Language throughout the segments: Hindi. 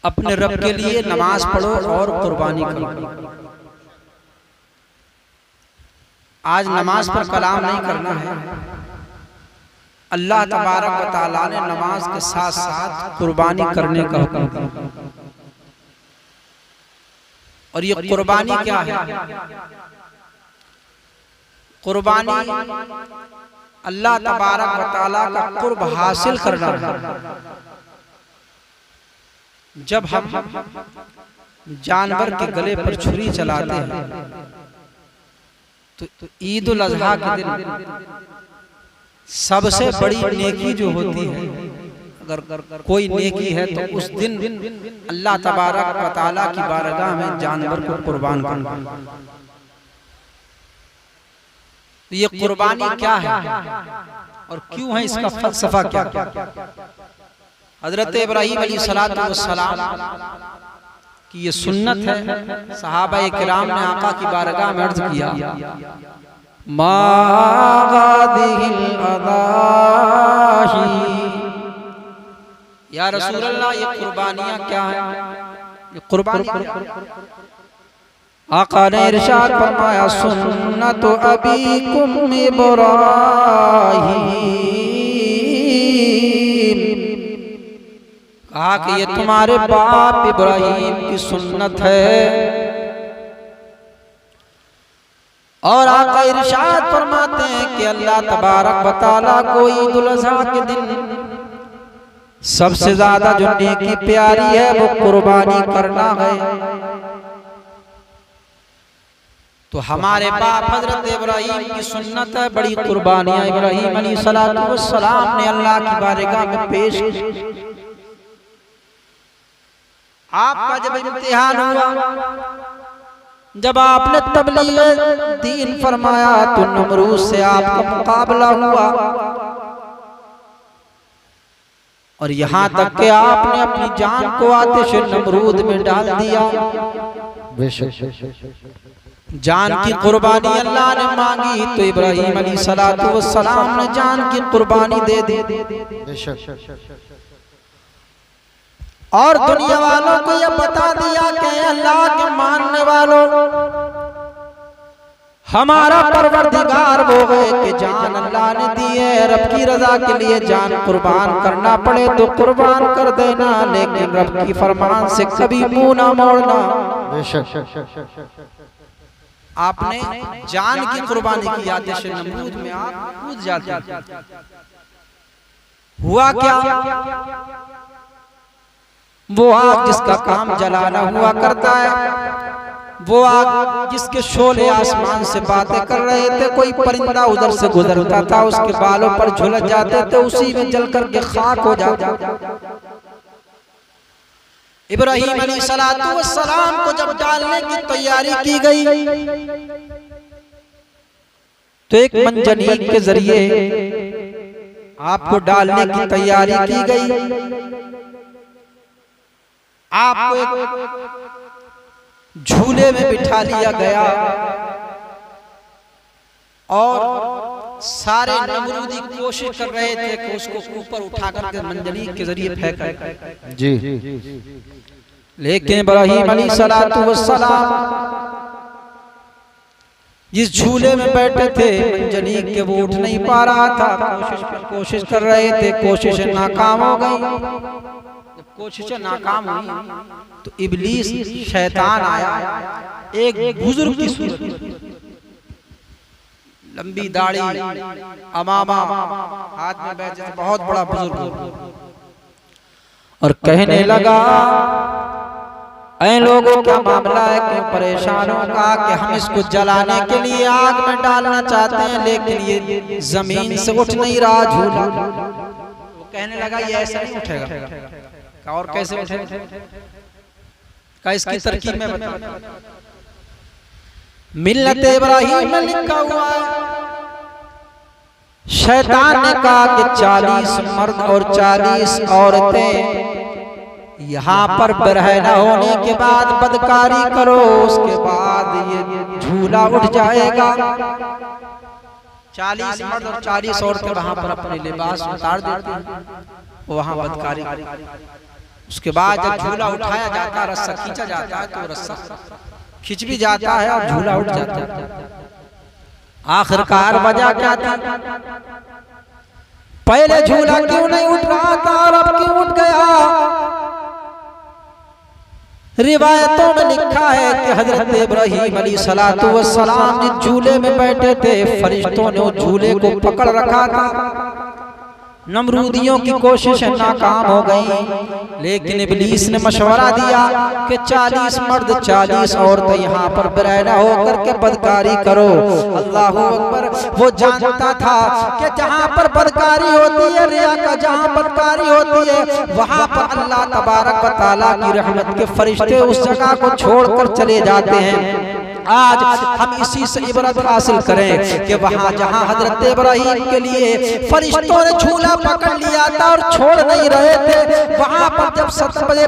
अपने रब के लिए नमाज पढ़ो और कुर्बानी करो। आज नमाज पर कलाम नहीं करना है। अल्लाह तबारक व तआला ने नमाज के साथ साथ कुर्बानी करने का हुक्म दिया। और ये कुर्बानी क्या है? कुर्बानी अल्लाह तबारक व तआला का कुर्ब हासिल करना है। जब हम जानवर के गले पर छुरी चलाते हैं तो ईद उल अजहा के दिन सबसे बड़ी नेकी जो होती है, अगर कोई नेकी है तो उस दिन अल्लाह तबारक व तआला की बारगाह में जानवर को कुर्बान करना। तो ये कुर्बानी क्या है और क्यों है, इसका फलसफा क्या? हजरत इब्राहीम अलैहिस्सलातु वस्सलाम की ये सुन्नत है। सहाबा किराम ने आका की बारगाह में अर्ज किया, मा गादिहिल अदाही, या रसूल अल्लाह ये कुर्बानियां क्या है? ये कुर्बानी क्या है? आका ने इरशाद फरमाया, सुन्नत अबीकुम इब्राहीम, कहा कि ये तुम्हारे बाप इब्राहीम की सुन्नत है। और आका इरशाद फरमाते हैं कि अल्लाह तबारक व तआला को ईद उल अज़हा के दिन सबसे ज्यादा जो नेकी प्यारी है वो कुर्बानी करना है। तो हमारे बाप हजरत इब्राहीम की सुन्नत है, बड़ी कुर्बानियां इब्राहीम अलैहिस्सलातु वस्सलाम ने अल्लाह की बारगाह में पेश की। आपका जब इम्तिहान हुआ, जब आपने तबलीग दीन फरमाया तो नमरूद से आपका मुकाबला हुआ और यहाँ तक कि आपने अपनी जान को आतिश नमरूद में डाल दिया। जान की कुर्बानी अल्लाह ने मांगी तो इब्राहीम अलैहिस्सलातु वस्सलाम ने जान की कुर्बानी दे दी। और दुनिया वालों को यह बता दिया कि अल्लाह के मानने वालों, हमारा परवरदिगार वो है कि जान अल्लाह ने दी है, रब की रजा के लिए जान कुर्बान करना पड़े तो कुर्बान कर देना, लेकिन रब की फरमान से कभी मुंह ना मोड़ना। आपने जान की कुर्बानी की, आतिश नमरूद में आप कूद जाते। हुआ क्या? वो आग जिसका काम जलाना हुआ करता है, वो आग जिसके शोले आसमान से बातें कर रहे थे, कोई परिंदा उधर से गुजरता था उसके बालों पर झुलस जाते थे, उसी में जल करके खाक हो जाता। इब्राहीम अलैहिस्सलातु वस्सलाम को जब डालने की तैयारी की गई तो एक मंजनीक के जरिए आपको डालने की तैयारी की गई। आपको एक झूले में बिठा लिया गया और सारे नमरूदी कोशिश कर रहे थे कि उसको ऊपर उठा करके मंजनीक के जरिए फेंका जी। लेकिन इब्राहीम अलैहिस्सलातु वस्सलाम जिस झूले में बैठे थे मंजनीक के वो उठ नहीं पा रहा था। कोशिश कर रहे थे, कोशिशें नाकाम हो गई। कोशिशें नाकाम हुई तो इब्लीस शैतान आया, एक बुजुर्ग की सूरत, लंबी दाढ़ी, अमामा, हाथ में बैठे, बहुत बड़ा बुजुर्ग, और कहने लगा, ऐ लोगों क्या मामला है, क्यों परेशान हो? कहा कि हम इसको जलाने के लिए आग में डालना चाहते हैं, लेकिन ये जमीन से उठ नहीं रहा झूला। वो कहने लगा ये ऐसा नहीं उठेगा। और कैसे उठेगा? का इसकी तरकीब में बता। मिल्लत इब्राहीम में लिखा हुआ है, शैतान ने कहा कि 40 मर्द और 40 औरतें यहाँ पर बरहना होने के बाद बदकारी करो, उसके बाद ये झूला उठ जाएगा। 40 मर्द और 40 औरतें वहां पर अपने लिबास उतार देती हैं, वहां बदकारी। उसके बाद जब झूला उठाया जाता है, रस्सा खींचा जाता है, तो रस्सा खिंच भी जाता है और झूला उठ जाता है। आखिरकार वजह क्या थी? पहले झूला क्यों नहीं उठ रहा था और अब क्यों उठ गया? रिवायतों में लिखा है कि हजरत इब्राहीम अलैहिस्सलातु वस्सलाम जिस झूले में बैठे थे, फरिश्तों ने उस झूले को पकड़ रखा था। नमरूदियों की कोशिशें नाकाम हो गई, लेकिन इब्लीस ने मशवरा दिया कि 40 मर्द 40 औरतें यहाँ पर बरहना होकर के बदकारी करो। अल्लाहू अकबर। वो जानता था कि जहाँ पर बदकारी होती है, रिया का जहाँ बदकारी होती है, वहाँ पर अल्लाह तबारक व तआला की रहमत के फरिश्ते उस जगह को छोड़कर चले जाते हैं। आज हम इसी से इबरत हासिल करें कि वहाँ जहाँ हजरत इब्राहीम के लिए फरिश्तों ने झूला पकड़ लिया था और छोड़ नहीं रहे थे, वहाँ पर जब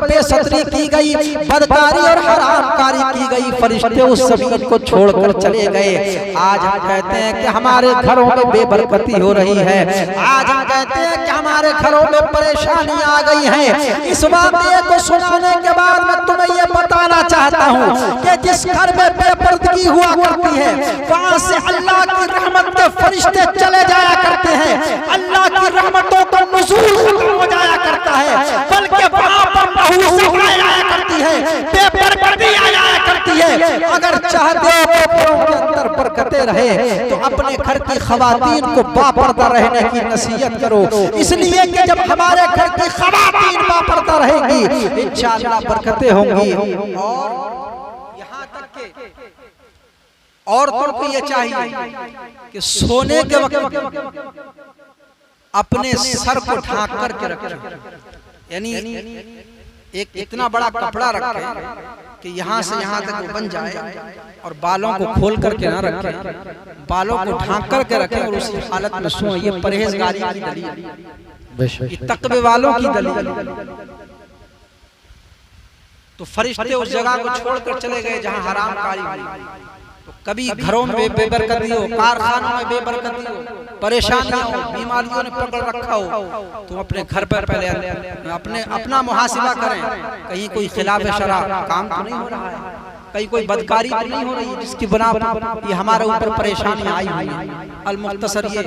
बेसतरी की गई, बदकारी और हरामकारी की गई, फरिश्ते उस ज़मीन को छोड़कर चले गए। आज हम कहते हैं कि हमारे घरों में बेबरकती हो रही है, आज हम कहते हैं कि हमारे घरों में परेशानी आ गई है। इस वाक़ये को सुनाने के बाद मैं तुम्हें ये बताना चाहता हूँ कि जिस घर में बेपर्दगी हुआ करती है, वहाँ से अल्लाह की रहमत के फरिश्ते चले जाया करते हैं, अल्लाह की रहमतों का नुज़ूल खत्म हो जाया करता है, बल्कि वहाँ पर नहूस आया करती है, बेबरकती आया करती है। अगर चाहते हो घरों के अंदर बरकतें रहे तो अपने घर की खवातीन को बापर्दा रहने की नसीहत करो, इसलिए कि जब हमारे घर की खवातीन बापर्दा रहेंगी, इंशाअल्लाह बरकतें होंगी। और यहाँ तक के औरतों को ये चाहिए कि सोने के वक्त अपने सर को ढांक करके रखें, यानी एक इतना बड़ा कपड़ा रखें कि यहाँ से यहाँ तक वो बन जाए, और बालों को खोल करके ना रखें, बालों को ढांक करके रखें और उसी हालत में सोएं। ये परहेजगारी की दलील, तकवे वालों की दलील। तो फरिश्ते उस जगह को छोड़कर चले गए जहाँ हरामकारी हुई। तो कभी घरों में बेबरकती हो, कारखानों में बेबरकती हो, परेशानियां हो, बीमारियों ने पकड़ रखा हो, तो अपने घर पर पहले अपना मुहासिबा करें, कहीं कोई खिलाफ शरा काम तो नहीं हो रहा है, कहीं कोई बदकारी तो नहीं हो रही है जिसकी बना पर ये हमारे ऊपर परेशानी आई हुई है। अल-मुख्तसर ये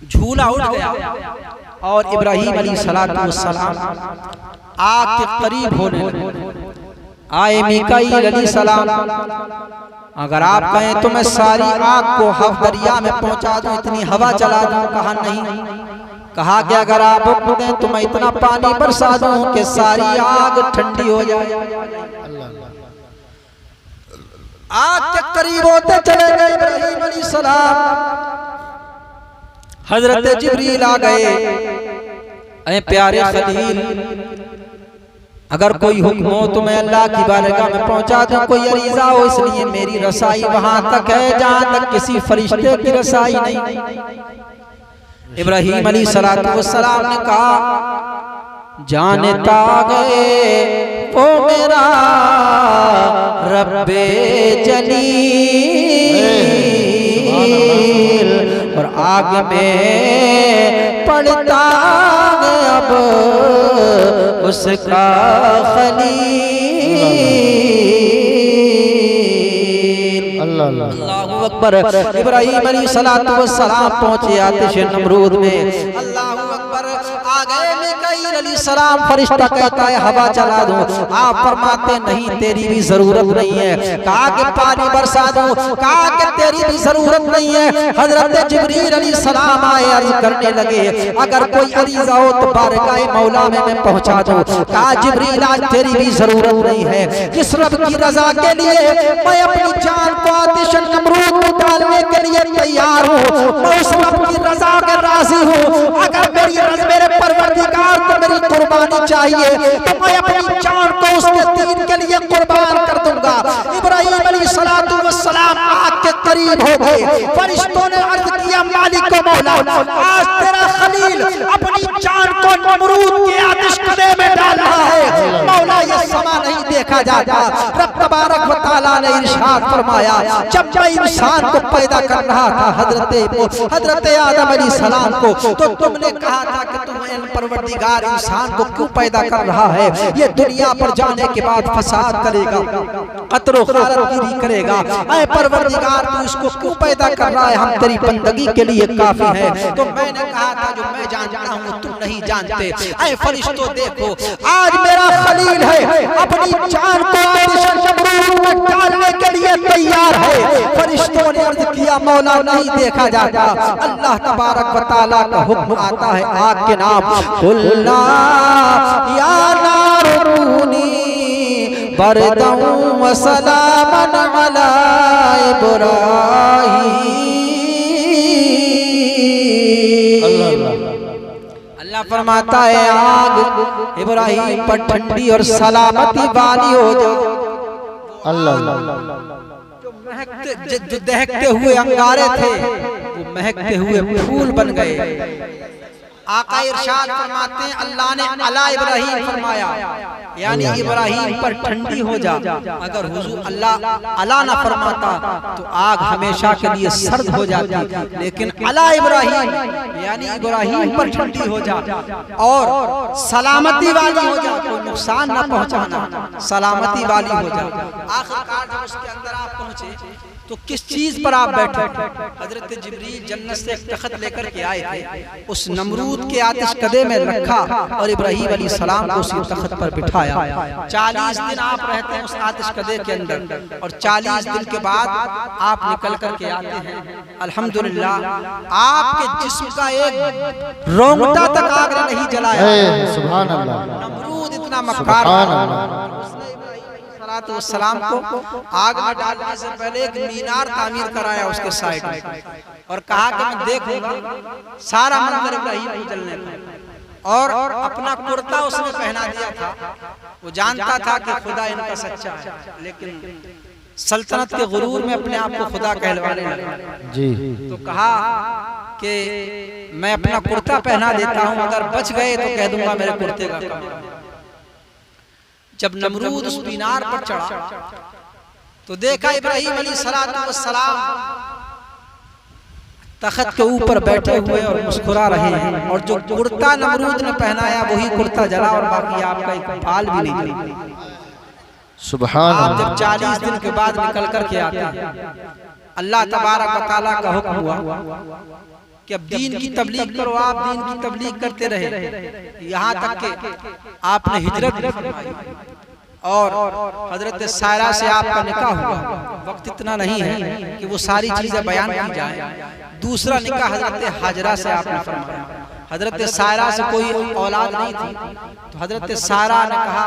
झूला उठ गया और इब्राहीम अलैहिस्सलातु वस्सलाम आग के करीब होने लगे। आए मीकाईल अलैहिस्सलाम, अगर आप कहें तो मैं सारी आग को हव दरिया में पहुंचा दूं, इतनी हवा चला दूं। कहा नहीं, कहा कि अगर आप हुक्म दें तो मैं इतना पानी बरसा दूं कि सारी आग ठंडी हो जाए। आग के करीब होते चले गए इब्राहीम अलैहिस्सलाम, हजरत जिब्रील आ गए। ऐ प्यारे खलील, अगर कोई हुक्म हो तो मैं अल्लाह की बारगाह में पहुंचा दूं, कोई अरीज़ा हो, इसलिए मेरी रसाई वहां तक है जहां तक किसी फरिश्ते की रसाई नहीं। इब्राहीम अलैहिस्सलातु वस्सलाम ने कहा, जानता गए वो मेरा रब्बे जलील, और आग में पड़ता अब उसका खलील। अल्लाहू अकबर। इब्राहीम अलैहिस्सलातु वस्सलाम पहुंचे आतिश नमरूद में। अल्लाहू अकबर। आ गए मीकाईल अलैहिस्सलाम, फरिश्ता कहता है हवा चला दूं, आप फरमाते नहीं तेरी भी जरूरत नहीं है। कहा कि पानी बरसा दूं, कहा कि तेरी भी जरूरत नहीं है। हजरत जिब्रील अलैहिस्सलाम आए, अर्ज करने लगे अगर कोई अरीज़ा हो तो बारगाह मौला में मैं पहुंचा दूं। कहा जिब्रील आज तेरी भी जरूरत नहीं है, जिस रब की रजा के लिए मैं अपनी जान को आतिश नमरूद में डालने के लिए तैयार हूँ, मैं उस रब की रजा के राजी हूँ। अगर मेरे परवरदिगार को मेरी कुर्बानी चाहिए तो मैं अपनी जान को उसके दीन के लिए कुर्बान कर दूंगा। इब्राहीम अलैहिस्सलातु वस्सलाम आग के करीब हो गए। फरिश्तों ने अर्ज किया मालिक मौला, आज तेरा खलील अपनी जान को नमरूद के आतिश कदे में डाल रहा है। मौला ये समा नहीं देखा जाता। रब तबारक व तआला ने इरशाद फरमाया, जब मैं इंसान को पैदा कर रहा था हजरत आदम अलैहिस्सलाम को, तो तुमने कहा था कि तुम परवरदिगार इंसान को क्यों पैदा कर रहा है, ये दुनिया पर जाने के बाद फसाद करेगा, कत्ल खारतगिरी करेगा, ऐ परवरदिगार तू इसको क्यों पैदा कर रहा है, हम तेरी बंदगी के लिए काफी है। तो मैंने कहा था जो मैं जानता हूँ तुम नहीं जानते। ऐ फरिश्तों देखो, आज मेरा खलील है अपनी जान को में डालने के लिए तैयार है। फरिश्तों ने अर्ज किया, मौला नहीं देखा जाता। अल्लाह तबारक व तआला का हुक्म आता है आग के नाम, कुल्ला या नारूनी बरदम व सलामन अला इब्राहीम। अल्लाह फरमाता है आग इब्राहीम पर ठंडी और सलामती वाली हो जाए। अल्लाह जो दहकते हुए अंगारे थे वो महकते हुए फूल बन गए। आका इरशाद फरमाते हैं, अल्लाह ने अला इब्राहीम फरमाया, यानी इब्राहीम पर ठंडी हो जा। अगर हुजूर अल्लाह अला ना फरमाता तो आग हमेशा के लिए सर्द हो जाती, लेकिन अला इब्राहीम यानी इब्राहीम पर ठंडी हो जा और सलामती वाली हो जा, कोई नुकसान ना पहुंचाना, सलामती वाली हो जा। आखिरकार जब उसके अंदर आप पहुंचे तो किस चीज पर आप बैठे? हजरत जिब्रील जन्नत से एक तख्त लेकर के आए थे, उस नमरूद के आतिश कदे में रखा और इब्राहीम अलैहिस्सलाम को उसी तख्त पर बिठाया। 40 दिन आप रहते हैं उस आतिश कदे के अंदर और 40 दिन के बाद आप निकल कर के आते हैं। अल्हम्दुलिल्लाह आपके जिस्म का एक रोंगटा तक आग ने नहीं जलाया। सुभान अल्लाह, नमरूद इतना मक्कार तो सलाम को आग में डालने से पहले एक मीनार तामीर कराया उसके साइड में और कहा कि मैं देखूंगा सारा मंदिर इब्राहीम को जलने का। और अपना कुर्ता उसने पहना दिया था। वो जानता था कि खुदा इनका सच्चा है, लेकिन सल्तनत के गुरूर में अपने आप को खुदा कहलवाने लगा जी। तो कहा कि मैं अपना कुर्ता पहना देता हूँ, अगर बच गए तो कह दूंगा मेरे कुर्ते का काम। जब नमरूद उस मीनार पर चढ़ा तो देखा इब्राहीम अलैहिस्सलाम तख्त के ऊपर बैठे हुए और मुस्कुरा रहे हैं, और जो कुर्ता नमरूद ने पहनाया वही कुर्ता जला और बाकी आपका एक फाल भी नहीं जला। सुभान अल्लाह। जब 40 दिन के बाद निकल कर के आते हैं, अल्लाह तबारक व तआला का हुक्म हुआ कि अब दीन की तबलीग करो। आप दीन की तबलीग करते रहे, यहाँ तक कि आपने हिजरत भी फरमाई और हजरत सायरा से आपका निकाह हुआ। वक्त इतना नहीं है कि वो सारी चीजें बयान की जाए। दूसरा निकाह हजरत हाजरा से आपने फरमाया। हजरत सायरा से कोई औलाद नहीं थी, तो हजरत सायरा ने कहा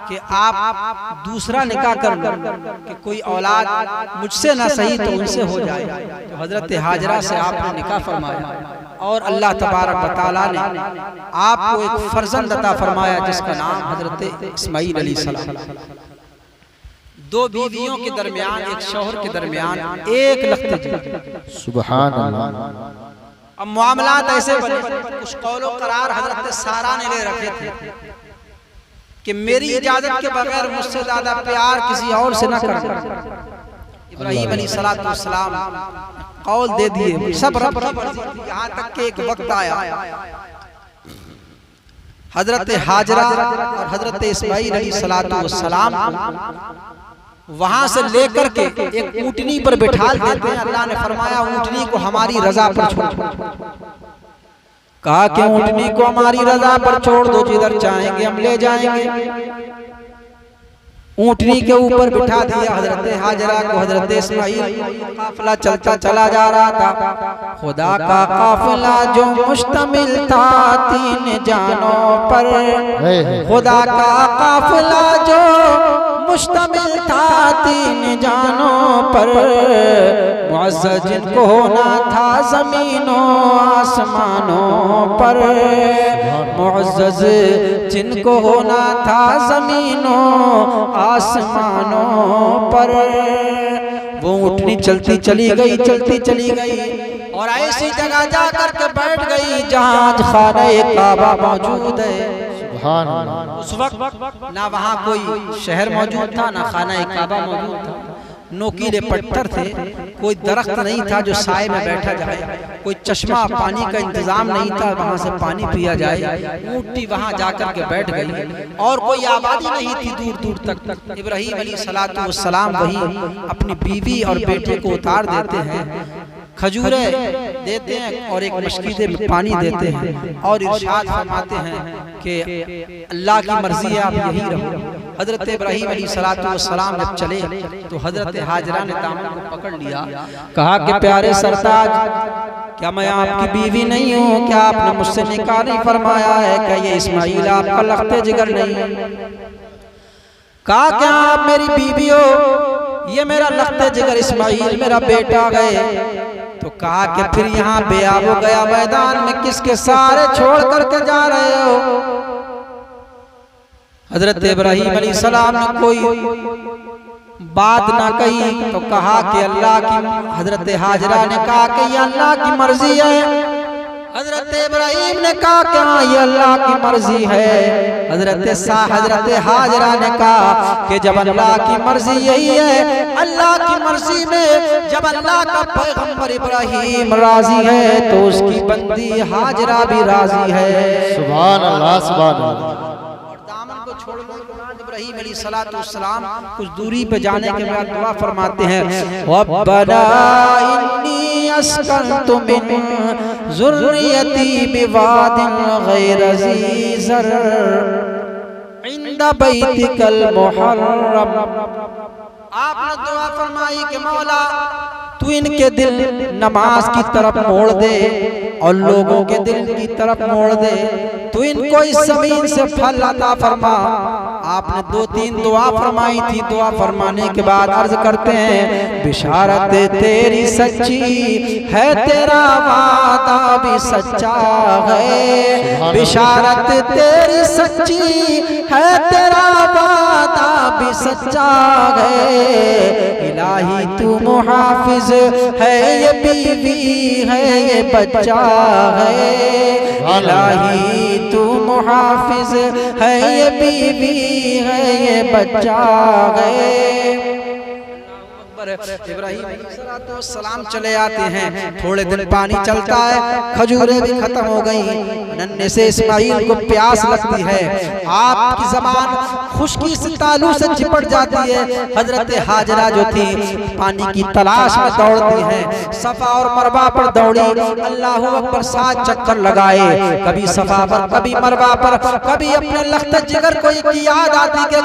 कि आप दूसरा निकाह कर लो कि कोई औलाद मुझसे ना सही तो उनसे हो जाए। तो हजरत हाजरा से आपने निकाह फरमाया और अल्लाह तबारक व तआला ने आपको एक फर्जंद अता फरमाया जिसका नाम हजरत इस्माईल अलैहिस्सलाम। 2 बीवियों के दरमियान, एक शौहर के दरमियान एक लख्त। सुभान अल्लाह। अब मामलात ऐसे बने, कुछ कौलो करार हजरत सारा ने ले रखे थे कि मेरी इजाजत के बगैर मुझसे ज्यादा प्यार किसी और से न करना। इब्राहीम अलैहिस्सलाम कौल दे दिए, सब रब की मर्जी थी। यहाँ तक कि एक वक्त आया हजरत हाजरा और हजरत इस्माईल अलैहिस्सलाम वहां से लेकर के एक ऊंटनी पर बिठा देते हैं। अल्लाह ने फरमाया ऊंटनी को हमारी रजा पर छोड़। कहा कि ऊंटनी को हमारी रजा पर छोड़ दो, जिधर चाहेंगे हम ले जाएंगे। ऊंटनी के ऊपर बिठा दिया हजरत हाजरा को। हजरत इस्माईल काफिला चलता चला जा रहा था। खुदा का काफिला जो मुश्तमिल था 3 जानों पर, खुदा का काफिला जो मुश्तमिल था 3 जानों पर, मुअज़्ज़ज़ जिनको होना था ज़मीनों आसमानों पर, मुअज़्ज़ज़ जिनको होना था ज़मीनों आसमानों पर। वो ऊँटनी चलती चली गई, चलती चली गई और ऐसी जगह जा कर के बैठ गई जहाँ खाने काबा मौजूद है। सुभान अल्लाह। उस वक्त ना वहाँ कोई शहर मौजूद था, ना खाना काबा मौजूद था, नोकीले पत्थर थे, कोई दरख्त नहीं था जो साए में बैठा जाए, कोई चश्मा पानी का इंतजाम नहीं था वहाँ से पानी पिया जाए। ऊँटी वहाँ जाकर के बैठ गई और कोई आबादी नहीं थी दूर दूर तक। इब्राहीम अलैहिस्सलातु वस्सलाम वही अपनी बीवी और बेटे को उतार देते हैं, खजूरें देते हैं और एक मशकीदे में पानी देते हैं और इरशाद फरमाते हैं कि अल्लाह की मर्जी है, आप यही रहो। हजरत इब्राहीम अलैहिस्सलातु वस्सलाम जब चले तो हजरत हाजरा ने दामन को पकड़ लिया, कहा कि प्यारे सरताज, क्या मैं आपकी बीवी नहीं हूँ? क्या आपने मुझसे निकाह नहीं फरमाया है? क्या ये इस्माइल आपका लख्ते जिगर नहीं है? कहा क्या आप मेरी बीवी हो? ये मेरा लख्ते जिगर इस्माइल मेरा बेटा गए। तो कहा कि फिर यहाँ बेआबो गया मैदान में किसके सहारे छोड़ करके जा रहे हो? हजरत इब्राहीम अलैहिस्सलाम ने कोई बात ना कही तो कहा कि अल्लाह की, हजरत हाजरा ने कहा कि ये अल्लाह की मर्जी है। हजरत इब्राहीम ने कहा कि हाँ ये अल्लाह की मर्जी है। हजरत हाजरा ने कहा कि जब अल्लाह की मर्जी यही है, अल्लाह की मर्जी में जब अल्लाह का पैगंबर इब्राहीम राजी है तो उसकी बंदी हाजरा भी राजी है। सुभान अल्लाह, सुभान अल्लाह। दामन को छोड़ने के बाद इब्राहीम अलैहिस्सलातु वस्सलाम कुछ दूरी पे जाने के बाद दुआ फरमाते हैं, रब्बना इन्नी अस्कनतु मिन ज़ुर्रियती बिवादिन गैर ज़ी ज़र इंदा बैतिकल मुहर्रम। आपने दुआ फरमाई कि मौला तू इनके दिल नमाज की तरफ मोड़ दे और लोगों के दिल की तरफ मोड़ दे, तू इनको इस जमीन से फल अता फरमा। आपने 2-3 दुआ फरमाई थी। दुआ फरमाने के बाद अर्ज करते हैं, बिशारत तेरी सच्ची है, तेरा वादा भी सच्चा है। बिशारत तेरी सच्ची है, तेरा वादा भी सच्चा है। इलाही तू मुहाफिज है, ये बीवी है, ये बच्चा है। इलाही तू मुहाफिज है, ये बीवी है, ये बच्चा है। इब्राहीम अलैहिस्सलाम चले आते हैं, थोड़े दिन पानी चलता है, खजूरें भी खत्म हो गई, नन्हे से इस्माइल को प्यास लगती है, आपकी ज़बान खुश्की से तालू से चिपट जाती है। हजरत हाजरा जो थी पानी की तलाश में दौड़ती हैं, सफा और मरवा पर दौड़ी, अल्लाहू अकबर 7 चक्कर लगाए, कभी सफा पर कभी मरवा पर, कभी अपने लख्ते जिगर को याद आती कि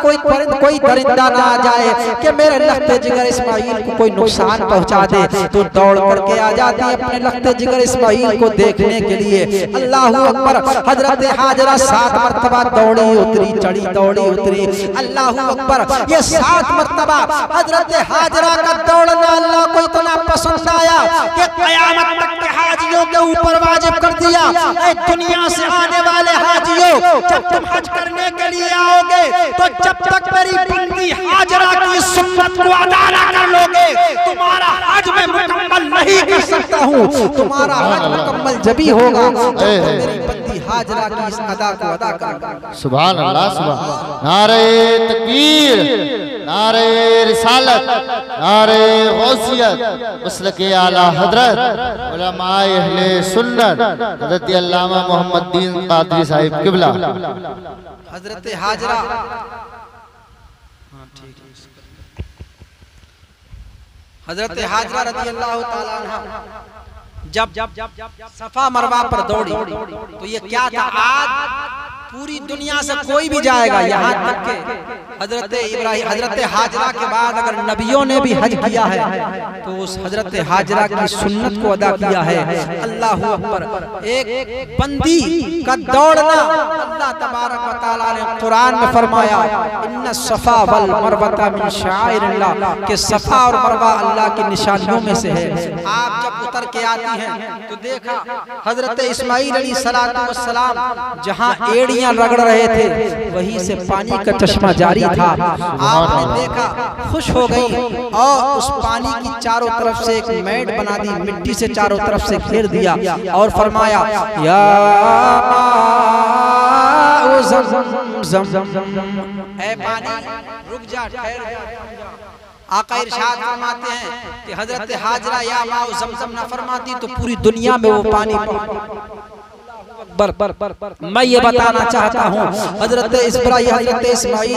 कोई दरिंदा ना आ जाए कि मेरे लख्ते जिगर इस्माइल को कोई नुकसान पहुंचा दे, तो दौड़ करके आ जाती है अपने लख्ते जिगर इस्माइल को देखने के लिए। अल्लाहू अकबर। हजरत हाजरा 7 मरतबा दौड़ी उतरी, चढ़ी दौड़ी उतरी, अल्लाहू अकबर। ये 7 मरतबा हजरत हाजरा का दौड़ना अल्लाह को इतना पसंद आया कि क़यामत तक के हाजियों के ऊपर वाजिब कर दिया, ऐ दुनिया से आने वाले हाजियों, जब तुम हज करने के लिए आओगे तो जब तक मेरी बंदी हाजरा की सुन्नत को अदा न कर लोगे, तुम्हारा हज में मुकम्मल नहीं कर सकता हूँ। तुम्हारा हज मुकम्मल जब ही होगा जब मेरी बंदी हाजरा की इस अदा को अदा करेगा। सुभान अल्लाह, सुभान। नारे तकबीर, नारे रिसालत, नारे गौसियत, मसलके आला हजरत उलमाए अहले सुन्नत हजरत अल्लामा मोहम्मद दीन कादरी साहिब किबला। हजरत हाजरा, हजरत हाजरा रज़ियल्लाहु ताला अन्हा जब सफा मरवा पर दौड़ी तो ये क्या था, आज पूरी दुनिया से कोई भी जाएगा, यहाँ तक के हजरत हाजरा के बाद अगर नबियों ने भी हज किया है तो उस हजरत हाजरा की सुन्नत को अदा किया है। अल्लाहू अकबर। एक बंदी का दौड़ना, अल्लाह तबारक व तआला ने कुरान में फरमाया, इन्ना सफा वल मरवता मिन शाइरिल्लाह, के सफा और मरवा अल्लाह की निशानियों में से है। आप जब उतर के आती हैं तो देखा हजरत इस्माइल अलैहिस्सलातु वस्सलाम जहाँ एड़ियां रगड़ रहे थे वहीं से पानी का चश्मा जारी था। आपने देखा, खुश हो गई और उस पानी की चारों तरफ से एक मैट बना दी, मिट्टी से चारों तरफ से घेर दिया और फरमाया, या ज़मज़म, ऐ पानी रुक जा, ठहर जा। आका इरशाद फरमाते हैं कि हजरत हाजरा या माओ ज़मज़म ना फरमाती तो पूरी दुनिया में वो पानी मैं ये बताना चाहता हूँ हजरत इस्माइल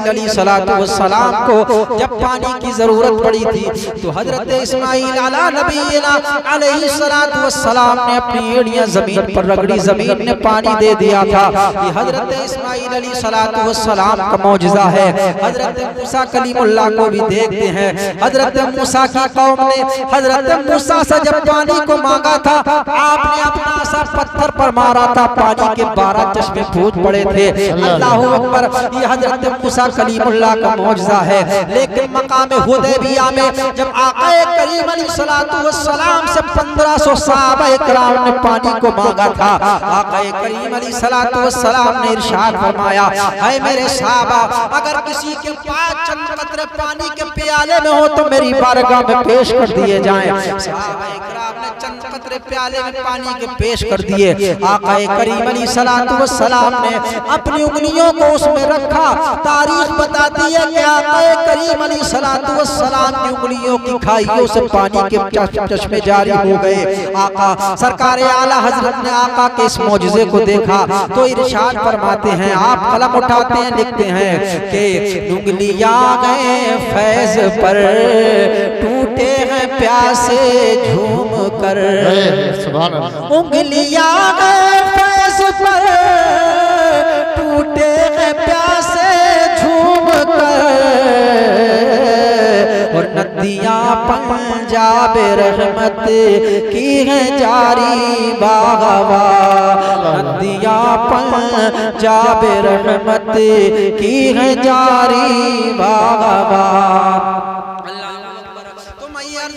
अलैहिस्सलातु वस्सलाम को जब पानी की जरूरत पड़ी थी तो हजरत इस्माइल अला नबीना अलैहिस्सलातु वस्सलाम ने अपनी एड़ियां जमीन पर रगड़ी, जमीन ने पानी दे दिया था। ये हजरत इस्माइल अलैहिस्सलातु वस्सलाम का मौजज़ा है। हजरत मूसा कलीमुल्लाह को भी देखते हैं। हजरत मूसा की कौम ने हजरत मूसा से जब पानी को मांगा था, आपने अपना सा पत्थर पर मारा था, पानी के 12 चश्मे फूट पड़े थे। अल्लाहु अकबर, ये हजरत मूसा कलीमुल्लाह का मौजज़ा है। लेकिन मकाम हुदैबिया में जब आका करीम अलैहिस्सलातु वस्सलाम से 1500 सहाबाए किराम ने पानी को मांगा था, आका करीम अलैहिस्सलातु वस्सलाम ने इरशाद फरमाया, ऐ मेरे सहाबा, अगर किसी के पास चंद कतरे पानी के प्याले में हो तो मेरी बारगाह में पेश कर दिए जाएं। सहाबाए किराम ने चंद कतरे प्याले में पानी के पेश कर दिए। आका करीम अलैहिस्सलातु वस्सलाम ने अपनी उंगलियों को उसमें रखा। तारीख बताती है कि आका करीम अलैहिस्सलातु वस्सलाम की उंगलियों की खाइयों से पानी के चश्मे जारी हो गए। आका सरकार आला हजरत ने आका के इस मौजज़े को देखा तो इरशाद फरमाते हैं, आप कलम उठाते हैं, लिखते हैं कि उंगलियां गए फैज पर, टूटे हैं प्यासे झूम कर, उंगलियां गए फैज पर, टूटे हैं प्यासे झूम कर, और नदियां पंजाब रहमत की हैं जारी बागवा, नदियां पंजाब रहमत की हैं जारी बागवा।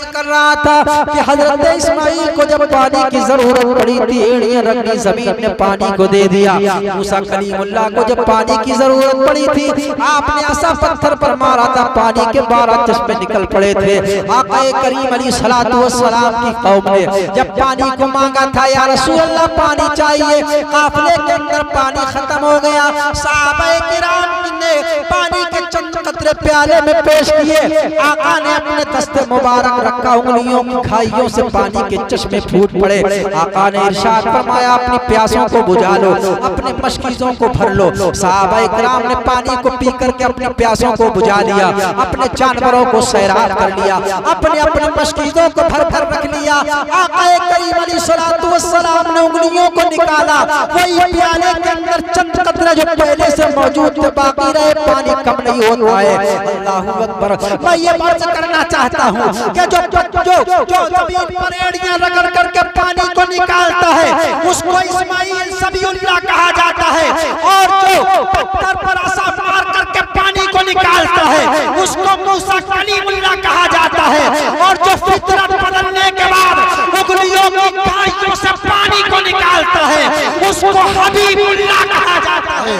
कर रहा था कि हजरत इस्माइल को जब पानी की जरूरत पड़ी थी, एड़ियां रखी, जमीन ने पानी को दे दिया। मूसा कलीमुल्लाह को जब पानी की जरूरत पड़ी थी, आपने ऐसा पत्थर पर मारा था, पानी के 12 चश्मे निकल पड़े थे। आका करीम अलैहिस्सलातु वस्सलाम की कौम ने जब पानी को मांगा था, या रसूल अल्लाह पानी चाहिए, काफिले के अंदर पानी खत्म हो गया। सहाबाए किराम ने पानी के चंद कतरे प्याले में पेश किए। आका ने अपने दस्ते मुबारक रखा, उंगलियों की खाइयों से पानी के चश्मे फूट पड़े। आका ने इरशाद फरमाया, अपनी प्यासों को बुझा लो, अपने मशकीज़ों को भर लो। सहाबाए किराम ने पानी को पी करके अपनी प्यासों को बुझा लिया, अपने जानवरों को सैराब कर लिया, अपने अपने मशकीज़ों को भर कर रख लिया। आका करीम अलैहिस्सलातु वस्सलाम ने उंगलियों को निकाला, वही प्याले के अंदर चंद कतरे जो पहले से मौजूद थे बाकी रहे, पानी कम नहीं होता है। अल्लाहु अकबर, मैं ये बात करना चाहता हूँ कि जो जमीन पर एड़ियां रगड़ करके पानी को निकालता है उसको इस्माइल सबियुल्लाह कहा जाता है, और जो पत्थर पर आसा मार करके पानी को निकालता है उसको मूसा कलीमुल्लाह कहा जाता है, और जो फितरत बदलने के बाद उंगलियों की खाइयों से पानी को निकालता है उसको हबीबुल्लाह कहा जाता है,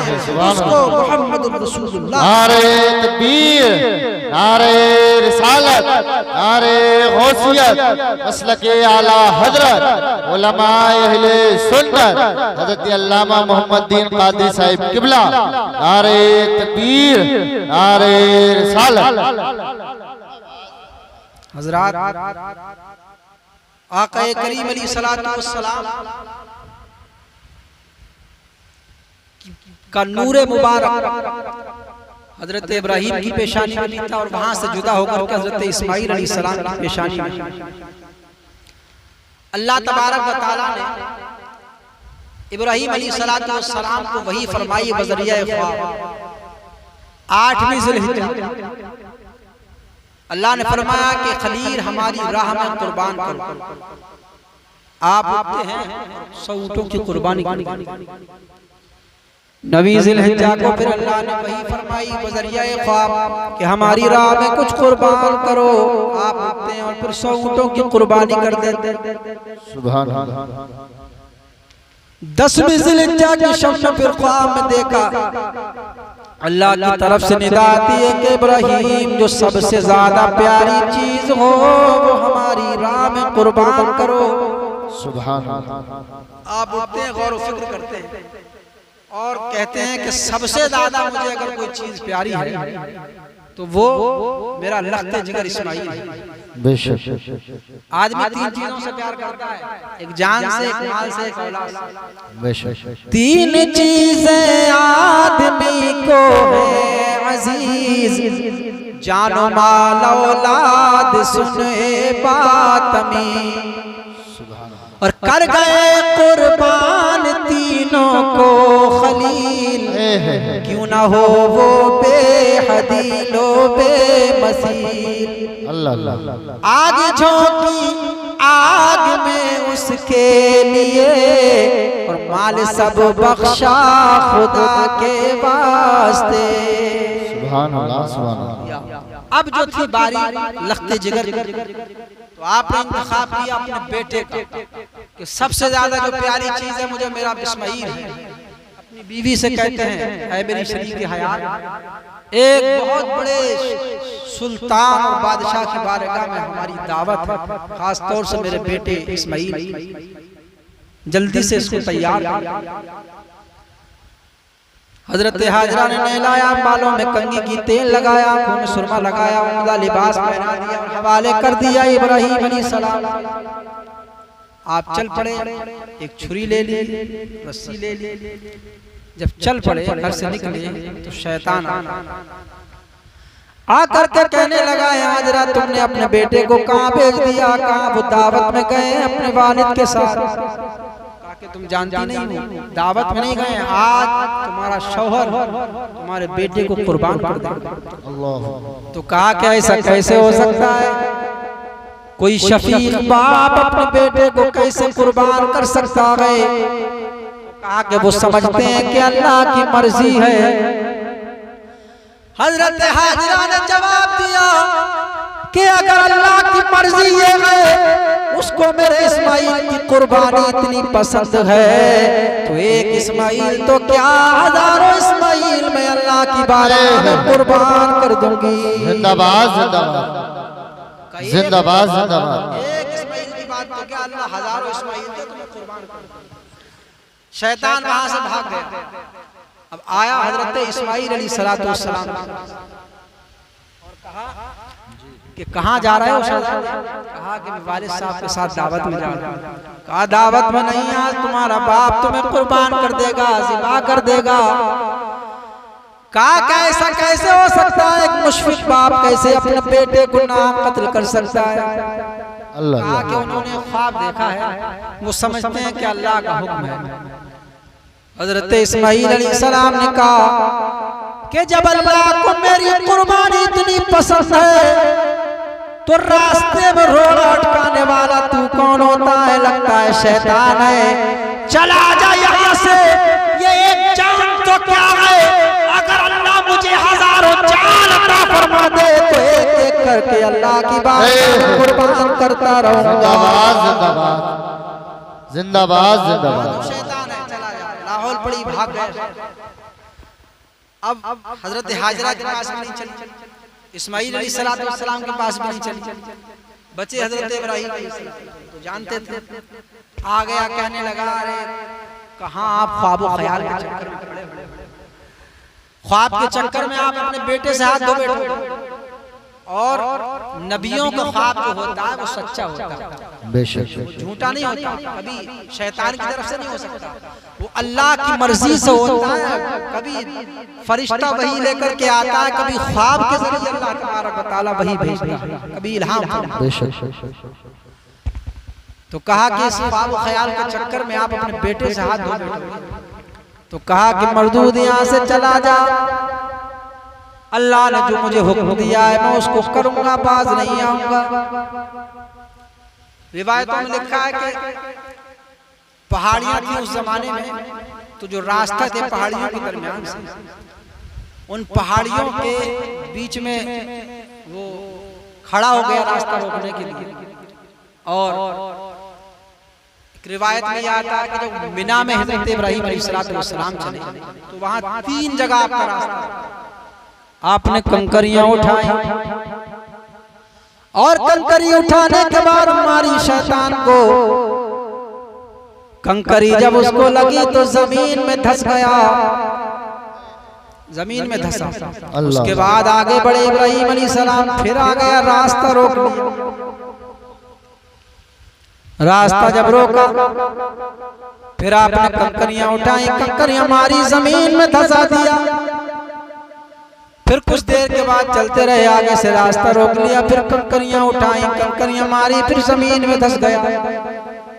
उसको मुहम्मदुर रसूलुल्लाह। नारे तकबीर, नारे रिसालत, नारे गौसियत, मसलके आला हजरत, उलमाए अहले सुन्नत, हजरत अल्लामा मोहम्मद दीन कादरी साहिब किबला। नारे तकबीर, नारे रिसालत। हजरात, आका करीम अलैहिस्सलातु वस्सलाम का नूरे मुबारक हजरत इब्राहीम की पेशानी में था, और वहां से जुदा होकर के हजरत इस्माइल अलैहिस्सलाम की पेशानी में। अल्लाह तबारक व तआला ने इब्राहीम अलैहिस्सलातु वस्सलाम को वही फरमाई बजरिया ख्वाब 8वीं ज़ुल्हिज्जा। अल्लाह ने फरमाया कि खलील हमारी राह में कुर्बान करो। आप उठते हैं 100 ऊंटों की कुर्बानी करो। नवी ज़िलहिज्जा को फिर अल्लाह ने वही फरमाई बजरिया ख्वाब कि हमारी राह में कुछ कुर्बान करो। आप उठते हैं और फिर 100 ऊंटों की कुर्बानी कर देते। सुभान अल्लाह। 10वीं ज़िलहिज्जा की शब में फिर ख्वाब में देखा अल्लाह की तरफ से निदा आती है कि इब्राहीम जो सबसे ज्यादा प्यारी चीज हो वो हमारी राह में कुर्बान करो। सुभान अल्लाह। आप उठते हैं, गौर व फिक्र करते हैं और कहते हैं कि सबसे ज्यादा मुझे अगर कोई चीज प्यारी है तो वो मेरा लख्ते जिगर इस्माइल है। बेशक आदमी 3 चीजों से प्यार करता है, एक जान से, एक माल से, एक औलाद से। बेशक 3 चीजें आदमी को है अजीज, जानो माल औलाद सुने बातमी, और कर गए कुर्बान तीनों को खलील, क्यों ना हो वो बेहदीलो बेमसील। अल्लाह आग झोंकी आग में उसके लिए, और माल सब बख्शा खुदा के वास्ते। सुभान अल्लाह सुभान अल्लाह। अब जो थी बारी लख्ते जिगर, तो आपने इंतखाब किया अपने बेटे का कि सबसे ज्यादा जो प्यारी चीज है मुझे मेरा इस्माइल है। अपनी बीवी से कहते हैं, ऐ मेरी शरीक हयात, एक बहुत बड़े सुल्तान और बादशाह की बारगाह में हमारी दावत है, खास तौर से मेरे बेटे इस्माइल, जल्दी से इसको तैयार कर। हजरत हाजरा ने नहलाया, बालों में कंघी की तेल लगाया, आंखों में सुरमा लगाया, उम्दा लिबास पहना दिया और हवाले कर दिया इब्राहिम अलैहिस्सलाम। आप चल पड़े, एक छुरी ले ली, रस्सी ले ली। जब चल पड़े, घर से निकले तो शैतान आ करके कहने लगा, हाजरा तुमने अपने बेटे को कहाँ भेज दिया? कहाँ? वो दावत में गए अपने वालिद के साथ। कि तुम जानती नहीं हो, दावत में नहीं गए, आज तुम्हारा शौहर तुम्हारे बेटे को कुर्बान कर देगा। तो कहा क्या ऐसा कैसे हो सकता है? कोई शफीक बाप अपने बेटे को कैसे कुर्बान कर सकता है? कहा कि वो समझते हैं कि अल्लाह की मर्जी है। हजरत हाजरा ने जवाब दिया कि अगर अल्लाह की मर्जी ये है, उसको मेरे इस्माइल की कुर्बानी इतनी पसंद है, तो एक इस्माइल तो क्या हजारों इस्माइल मैं अल्लाह की बारगाह में कुर्बान कर दूंगी। जिंदाबाद जिंदाबाद जिंदाबाद जिंदाबाद। एक इस्माइल की बात तो क्या, अल्लाह हजारों इस्माइल दे तुम्हें कुर्बान कर दूंगी। शैतान वहां से भाग गया। अब आया हजरत इस्माइल अलैहिस्सलातु वस्सलाम और कहा कि कहाँ जा रहे हो शहजादे? कहा कि मैं वालिद साहब के साथ दावत में जा रहा हूँ। कहा दावत में नहीं, आज तुम्हारा बाप तुम्हें कुर्बान कर देगा, ज़िबा कर देगा। कहा कैसा कैसे हो सकता है? एक मुशफिक बाप कैसे अपने बेटे को नाम कत्ल कर सकता है? कहा कि उन्होंने ख्वाब देखा है, वो समझते हैं कि अल्लाह का हुक्म है। हजरत इस्माइल अलैहिस्सलाम ने कहा कि जब अल्लाह को मेरी कुर्बानी इतनी पसंद है, तो रास्ते में रोड अटकाने वाला तू कौन होता है? लगता है शैतान है। चला जा यहाँ से, ये एक जान तो क्या है, अगर अल्लाह मुझे हजारों जान अता फरमा दे तो एक एक करके अल्लाह की बात कुर्बान करता रहूंगा। जिंदाबाद जिंदाबाद जिंदाबाद। शैतान है, चला जा। लाहौल पड़ी, भाग गए। अब हजरत हाजरा के पास नहीं चली, इस्माइल अलैहिस्सलाम के पास भी नहीं चली, बचे हजरत इब्राहिम तो जानते थे। आ गया, कहने लगा, अरे कहाँ आप ख्वाबो ख्याल के चक्कर में पड़े हुए, ख्वाब के चक्कर में आप अपने बेटे से हाथ धो बैठो। और नबियों का ख्वाब जो होता है वो सच्चा होता है, बेशक झूठा नहीं होता, कभी शैतान की तरफ से नहीं हो सकता, वो अल्लाह की मर्जी से होता है। कभी फरिश्ता वही लेकर के आता है, कभी ख्वाब के जरिए अल्लाह तबारक व तआला वही भेजता है, कभी इल्हाम। तो कहा कि इस ख्वाब व ख्याल के चक्कर में आप अपने बेटे से हाथ धो बैठोगे। तो कहा कि मरदूद यहाँ से चला जा, अल्लाह ने जो मुझे हुक्म दिया है मैं उसको करूंगा, बाज नहीं आऊंगा। रिवायतों में लिखा है कि पहाड़ियां थी उस जमाने में, तो जो रास्ता थे पहाड़ियों के दरमियान से, उन पहाड़ियों के बीच में वो खड़ा हो गया रास्ता रोकने के लिए। और एक रिवायत में यह आता है कि जब मिना में हजरत इब्राहिम अलैहिस्सलाम चले तो वहां 3 जगह आपका रास्ता, आपने कंकरियां उठाई और कंकरी उठाने के बाद हमारी शैतान को कंकरी जब उसको लगी तो जमीन में धंस गया, जमीन में धंसा। उसके बाद आगे बढ़े इब्राहिम अलैहिस्सलाम, फिर आ गया, रास्ता रोक लिया। रास्ता जब रोका फिर आपने कंकरियां उठाई, कंकरियां मारी, जमीन में धंसा दिया। फिर कुछ देर के बाद चलते रहे, आगे से रास्ता रोक लिया, फिर कंकरियां उठाई, कंकरियां मारी, फिर जमीन में धंस गया।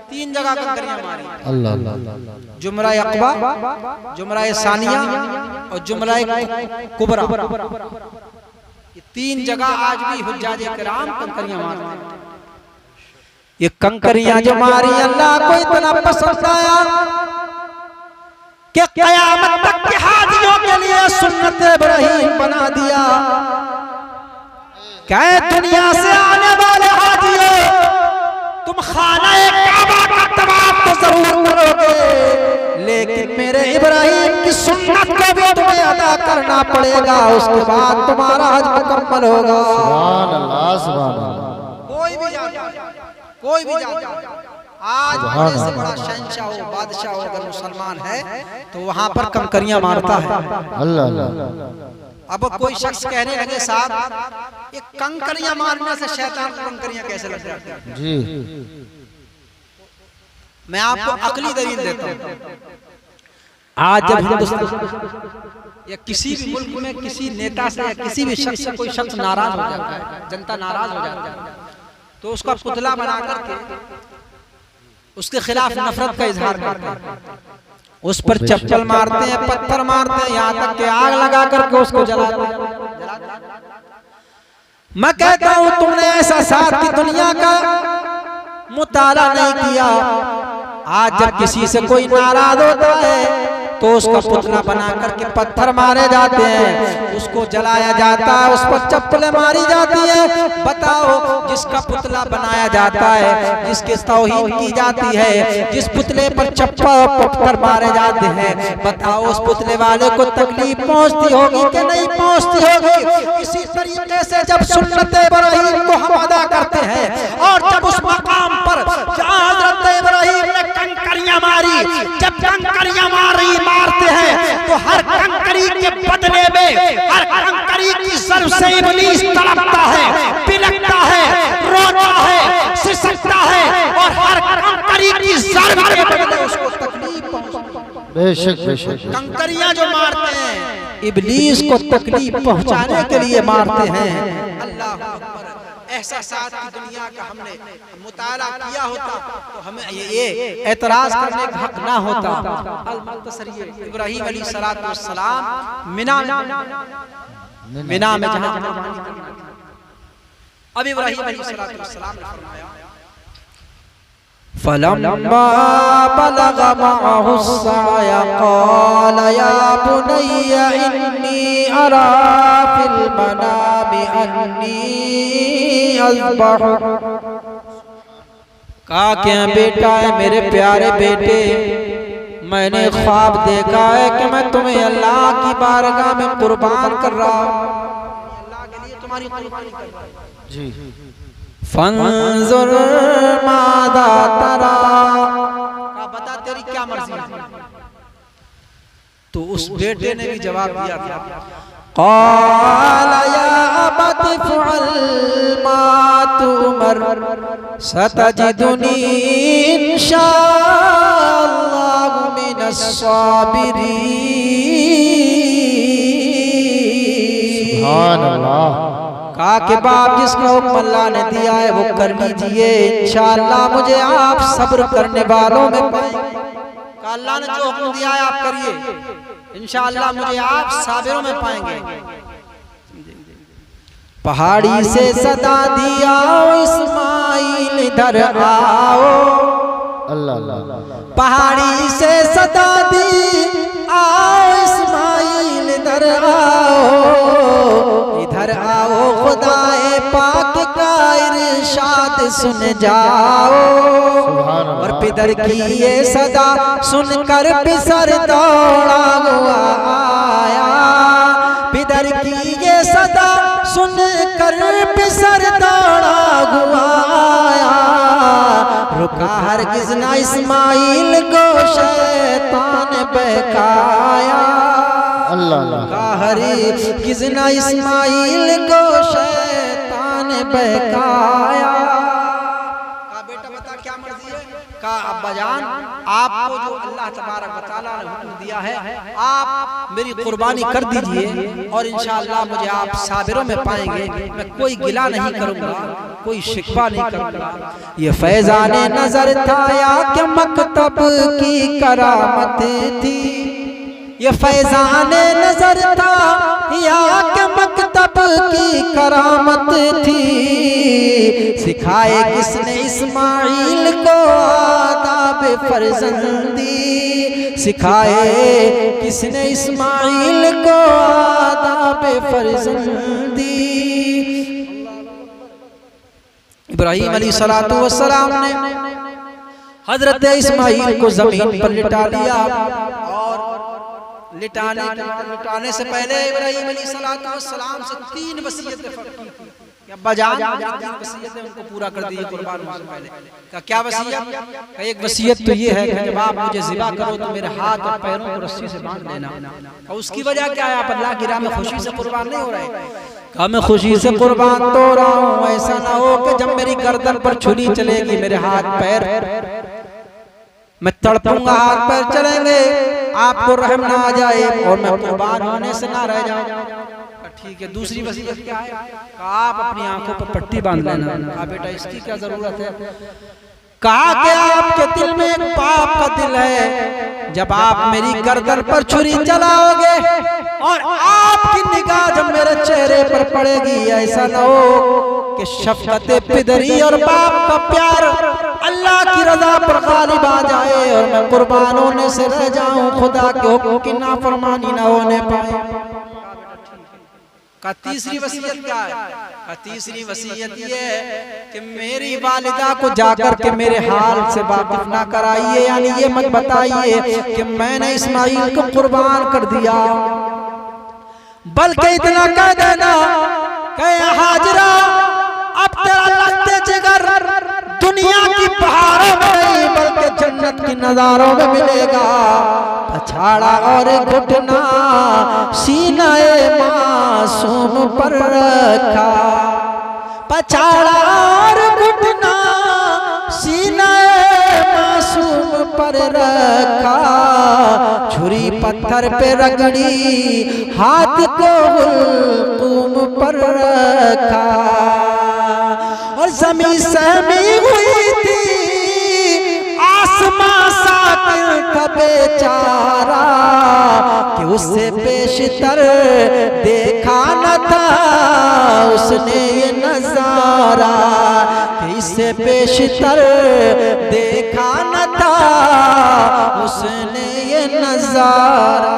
3 जगह कंकरियां मारी, अल्लाह, जुमरा अक़बा, जुमरा सानिया और जुमरा कुबरा। ये 3 जगह आज भी हुज्जाज किराम कंकरियां मारते हैं। ये कंकरियां जो मारी अल्लाह को इतना पसंद आया कि क़यामत तक के हाजियों के लिए सुन्नत इब्राहीम बना दिया। क्या दुनिया से आने वाले हाजियों, तुम खाना काबा का तवाफ तो जरूर करोगे, लेकिन मेरे इब्राहीम की सुन्नत को भी तुम्हें अदा करना पड़ेगा, उसके बाद तुम्हारा हज मुकम्मल होगा। सुभान अल्लाह, सुभान अल्लाह। कोई भी जाता आज बड़े से बड़ा शहंशाह हो, बादशाह हो, अगर मुसलमान है तो वहां पर कंकरियां मारता है। अल्लाह। अब कोई शख्स कहने लगे साहब ये कंकरियां मारने से शैतान को कंकरियां कैसे लग जाती हैं? जी, मैं आपको अकली दलील देता हूं। आज जब हिंदुस्तान या किसी भी मुल्क में किसी नेता से या किसी भी शख्स से कोई शख्स नाराज हो जाता है, जनता नाराज हो जाती है, तो उसका पुतला बना करके उसके खिलाफ नफरत का इजहार करते हैं, उस पर चप्पल मारते हैं, पत्थर मारते हैं, यहाँ तक कि आग लगा करके उसको जलाते हैं। मैं कहता हूं तुमने ऐसा साथ की दुनिया का मुताला नहीं किया। आज जब किसी से कोई नाराज होता है तो उसका पुतला बना करके पत्थर मारे जाते हैं, उसको जलाया जाता है, उस पर चप्पलें मारी जाती है। बताओ, जिसका पुतला बनाया जाता है, जिसके तौहीन की जाती है, जिस पुतले पर चप्पल पत्थर मारे जाते हैं, बताओ उस पुतले वाले को तकलीफ पहुंचती होगी कि नहीं पहुंचती होगी? इसी तरीके से जब सुन्नत इब्राहीम को हम अदा करते हैं और जब उस मकाम पर जहां हजरत इब्राहीम ने कंकरियां मारी, जब कंकरियां मारते हैं तो हर कंकरी के बदले में, हर कंकरी की जर्ब से इब्लीस तड़पता है, बिलखता है, रोता है, सिसकता है और हर कंकरी की जर्ब के बदले उसको तकलीफ पहुंचती है। बेशक बेशक। कंकरियां जो मारते हैं इब्लीस को तकलीफ पहुंचाने के लिए मारते हैं। अल्लाह अकबर। ऐसा साथ की दुनिया का हमने मुताला किया होता तो हमें ये एतराज करने का हक ना होता। इब्राहीम अलैहिस्सलाम मिना में जहां अब इब्राहीम अलैहिस्सलाम ने फरमाया फलम्मा बलग मअहु अस्साय क़ाल या बुनय्या इन्नी अरा फिल मनामि अन्नी अज़बहुक। कहा क्या बेटा है मेरे प्यारे बेटे, मैंने ख्वाब देखा है कि मैं तुम्हें अल्लाह की बारगाह में कुर्बान कर रहा हूं, अल्लाह के लिए तुम्हारी कुर्बानी कर रहा हूं। जी। फंजुर मादा तरा, का बता तेरी क्या मर्जी है? तो उस बेटे ने भी जवाब दिया था, क़ाल या अबति फ़अल मा तुमर सतजिदुनी इंशाअल्लाह मिनस साबिरीन। सुभान अल्लाह। कहा कि बाप जिसका हुक्म अल्लाह ने दिया है वो कर लीजिए, इंशाअल्लाह मुझे आप सब्र करने वालों में पाएंगे। कहा अल्लाह ने जो हुक्म दिया है आप करिए, इंशाअल्लाह मुझे आप साबिरों में पाएंगे। पहाड़ी से सदा दिया इस्माइल इधर आओ, अल्लाह अल्लाह। पहाड़ी से सदा दी आओ इस्माइल इधर आओ, खुदाए पाक का इरशाद सुन जाओ। और पिदर की ये सदा सुनकर पिसर दौड़ा हुआ आया, पिदर की ये सदा सुनकर पिसर दौड़ा हुआ आया। रुका हरगिज़ ना इस्माइल को शैतान बहकाया। अल्लाह अल्लाह। का हरगिज़ ना इस्माइल को शैतान बहकाया। का बेटा बता क्या मर्जी है? का अब्बाजान आपको जो अल्लाह तबारक व तआला ने हुक्म दिया है आप मेरी कुर्बानी कर दीजिए और इंशाअल्लाह मुझे आप साबिरों में पाएंगे। मैं कोई गिला नहीं करूंगा, कोई शिकवा नहीं करूंगा। ये फैज़ाने नजर था या क्या मकतब की करामत थी। ये फैज़ाने नजर था या क्या मकतब की करामत थी। सिखाए किसने इस्माइल को आदाब फर्जंदी। सिखाए किसने इस्माइल को आदाब फर्जंदी। इब्राहीम अलैहिस्सलातु वस्सलाम ने हजरत इस्माइल को जमीन पर लिटा दिया और लिटाने से पहले इब्राहीम अलैहिस्सलातु वस्सलाम से 3 वसीयतें की। अब्बा जान 3 वसीयतें उनको पूरा कर दी कुर्बान होने से पहले। का क्या वसीयत? का एक वसीयत तो ये है कि जब आप मुझे ज़िबा करो तो मेरे हाथ और पैरों को रस्सी से बांध लेना। और उसकी वजह क्या है? आप अल्लाह की राह में खुशी से कुर्बान नहीं हो रहे। मैं खुशी से कुर्बान तो हो रहा हूँ, ऐसा ना हो कि जब मेरी गर्दन पर छुरी चलेगी मेरे हाथ पैर मैं तड़पूंगा, हाथ पैर चलेंगे, आपको रहम ना आ जाए और मैं कुर्बान होने से ना रह जाऊं। ठीक है। दूसरी वसीयत क्या है? आप अपनी आंखों पर पट्टी बांध लेना। कहा बेटा इसकी क्या जरूरत है? कहा कि आपके दिल में एक पाप का दिल है। जब आप मेरी गर्दन पर छुरी चलाओगे और आपकी निगाह जब मेरे चेहरे पर पड़ेगी, ऐसा ना हो कि शफकत पिदरी और बाप का प्यार अल्लाह की रजा पर गालिब आ जाए और मैं कुर्बान होने से रह जाऊं, खुदा के हुक्म की नाफरमानी ना होने पाए। का तीसरी वसीयत क्या है? का तीसरी वसीयत ये है कि मेरी वालिदा को जाकर के मेरे हाल से वाकिफ ना कराइए, यानी ये मत बताइए कि मैंने इस्माइल को कुर्बान कर दिया, बल्कि इतना कह देना कि हाजरा अब तेरा लगते जिगर दुनिया की पहाड़ों में नहीं बल्कि जन्नत की नजारों में मिलेगा। पछाड़ा और घुटना सीनाए मासूम पर रखा। पछाड़ा और घुटना सीनाए मासूम पर रखा। छुरी पत्थर पे रगड़ी हाथ को हुल्कुम पर रखा। और जमीन सहमी हुई थी आसमां साकिर था बेचारा कि उससे पेशतर देखा न था उसने ये नजारा। कि इससे पेशतर देखा न था उसने ये नजारा।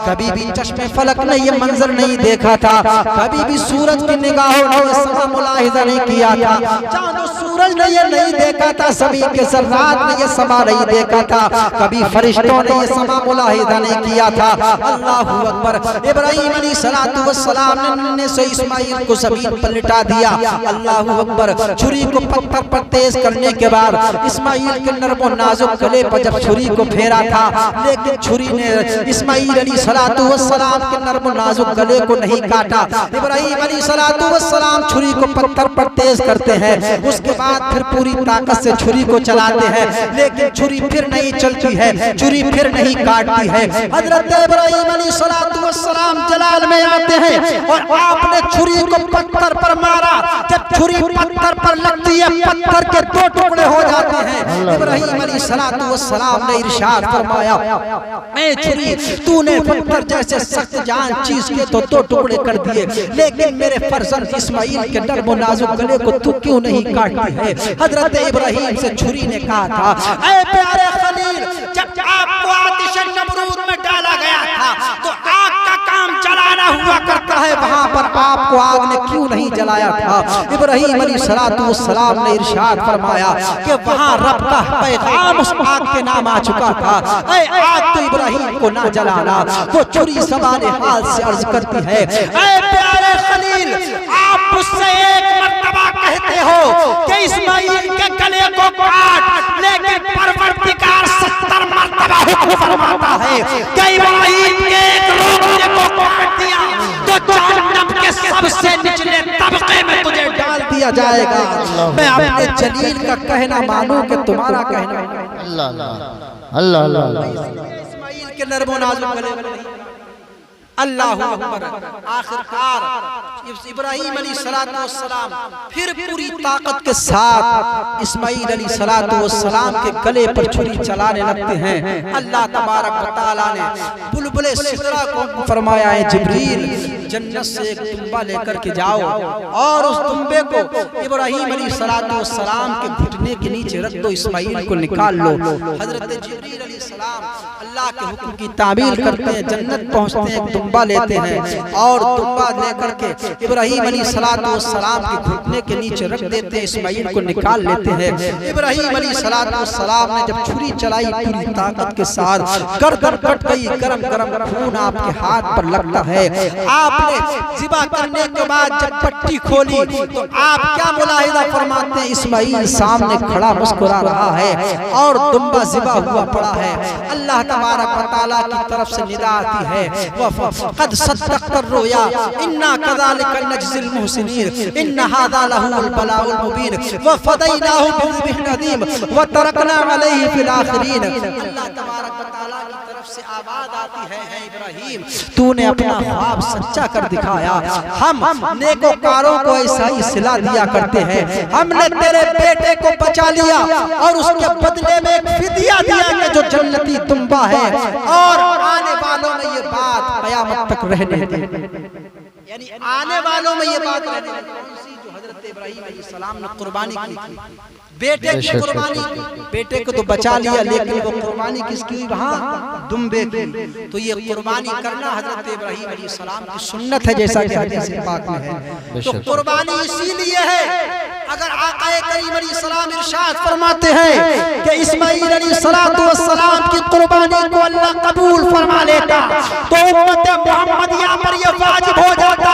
कभी भी चश्मे फलक ने ये मंजर नहीं देखा था, कभी भी सूरज की निगाहों ने ये समा मुलाहिजा नहीं किया था, चांद और सूरज ने ये नहीं देखा था, सभी के ज़र्रात ने ये समा नहीं देखा था, कभी फरिश्तों ने ये समा मुलाहिजा नहीं किया था। अल्लाहु अकबर। इब्राहीम अलैहिस्सलातु वस्सलाम ने से इस्माइल को ज़मीन पर लिटा दिया। अल्लाहु अकबर। छुरी को पत्थर पर तेज करने के बाद इस्माइल के नर्म और नाजुक गले पर जब छुरी को फेरा था, लेकिन छुरी ने इस्माइल अलैहिस्सलातु वस्सलाम के नर्म नाजुक गले को नहीं काटा। इब्राहीम अलैहिस्सलातु वस्सलाम छुरी को पत्थर पर तेज करते हैं, उसके बाद फिर पूरी ताकत से छुरी को चलाते हैं, लेकिन छुरी फिर नहीं चलती है, छुरी फिर नहीं काटती है। हजरत इब्राहीम अलैहिस्सलातु वस्सलाम जलाल में आते हैं और आपने छुरी को पत्थर पर मारा। जब छुरी पत्थर पर लगती है पत्थर के 2 टुकड़े हो जाते हैं। इब्राहीम अलैहिस्सलातु वस्सलाम ने इरशाद फरमाया, ऐ छुरी तूने पत्थर जैसे सख्त जान चीज के तो 2 टुकड़े कर दिए, लेकिन मेरे फर्जंद इस्माइल के नर्म और नाजुक गले को तू क्यों नहीं काटती है? हजरत इब्राहीम से छुरी ने कहा था, ऐ प्यारे खलील, जब आपको आतिश नमरूद में डाला गया था तो आग का काम जलाना हुआ करता है, वहां पर आपको आग ने क्यों नहीं जलाया था? इब्राहीम अलैहिस्सलातु वस्सलाम ने इरशाद फरमाया कि वहां रब का पैगाम उस आग के नाम आ चुका था, ऐ आग तो इब्राहीम को ना जलाना। वो छुरी सवाल हाल से अर्ज करती है, ऐ प्यारे खलील, आप मुझसे एक मर्तबा कहते हो कि इस्माइल के गले को काट, लेकिन परवरदिगार 70 मरतबा हुक्म फरमाता है कि इब्राहीम के एक रोकने को काट दिया तो जहन्नम के सबसे निचले तबके में तुझे डाल दिया जाएगा। मैं अपने जलील का कहना मानूं कि तुम्हारा कहना। अल्लाह अल्लाह अल्लाह इस्माइल के नरमो नाजुक गले अल्लाहु अकबर। आखिरकार इब्राहीम अलैहिस्सलाम फिर पूरी ताकत के साथ इस्माइल अलैहिस्सलाम के गले पर छुरी चलाने लगते हैं। अल्लाह तबारक व तआला ने बुलबुले सिदरा को फरमाया है, जिब्रील जन्नत से एक दुम्बा लेकर के जाओ और उस दुम्बे को इब्राहीम अलैहिस्सलाम के घुटने के नीचे रख दो, इस्माइल को निकाल लो। हजरत जिब्रील अलैहिस्सलाम अल्लाह के हुक्म की तामील करते हैं, जन्नत पहुंचते हैं, दुम्बा लेते हैं और दुम्बा लेकर के इब्राहीम अलैहिस्सलाम के घुटने के नीचे रख देते हैं, इस्माइल को निकाल लेते हैं। इब्राहीम अलैहिस्सलाम ने जब छुरी चलाई पूरी ताकत के साथ, गर्दन कट गई, गरम गरम खून आपके हाथ पर लगता है। आपने ज़िबा करने के बाद जब पट्टी खोली तो आप क्या मुलाहिजा फरमाते हैं? इस्माइल सामने खड़ा मुस्कुरा रहा है और दुम्बा ज़िबा हुआ पड़ा है। अल्लाह तबारक व तआला की तरफ से निदा आती है, क़द सद्दक़्तर रुया इन्ना कज़ालिका नजज़िल मुहसिनीन इन्ना हाज़ा लहुल बलाउल मुबीन व फ़दैनाहु बिज़िबिहिन अज़ीम व तरकना अलैहि फ़िल आखिरीन। अल्लाह तबारक व तआला की तरफ से आवाज़ आती है, इब्राहीम तूने अपना ख्वाब सच्चा कर दिखाया। हम नेकोकारों को ऐसा ही सिला दिया करते हैं। हमने तेरे बेटे को बचा लिया और उसके बदले में एक फिदिया दिया कि जो जन्नती दुम्बा है और आने वालों में ये बात कयामत तक रहने दे, यानी आने वालों में ये बात रहने दे। जो हजरत इब्राहीम अलैहिस्सलाम ने कुर्बानी की थी, बेटे की कुर्बानी, बेटे को तो बचा लिया लेकिन वो कुर्बानी किसकी हुई? वहाँ दुम्बे की। तो ये कुर्बानी करना हजरत इब्राहीम अलैहिस्सलाम की सुन्नत है, जैसा कि हदीस पाक में है। तो कुर्बानी इसीलिए है, अगर आक़ा करीम अलैहिस्सलाम इरशाद फरमाते हैं कि इस्माइल अलैहिस्सलाम की कुर्बानी को अल्लाह कबूल फरमा लेता तो उम्मत मुहम्मदिया पर यह वाजिब हो जाता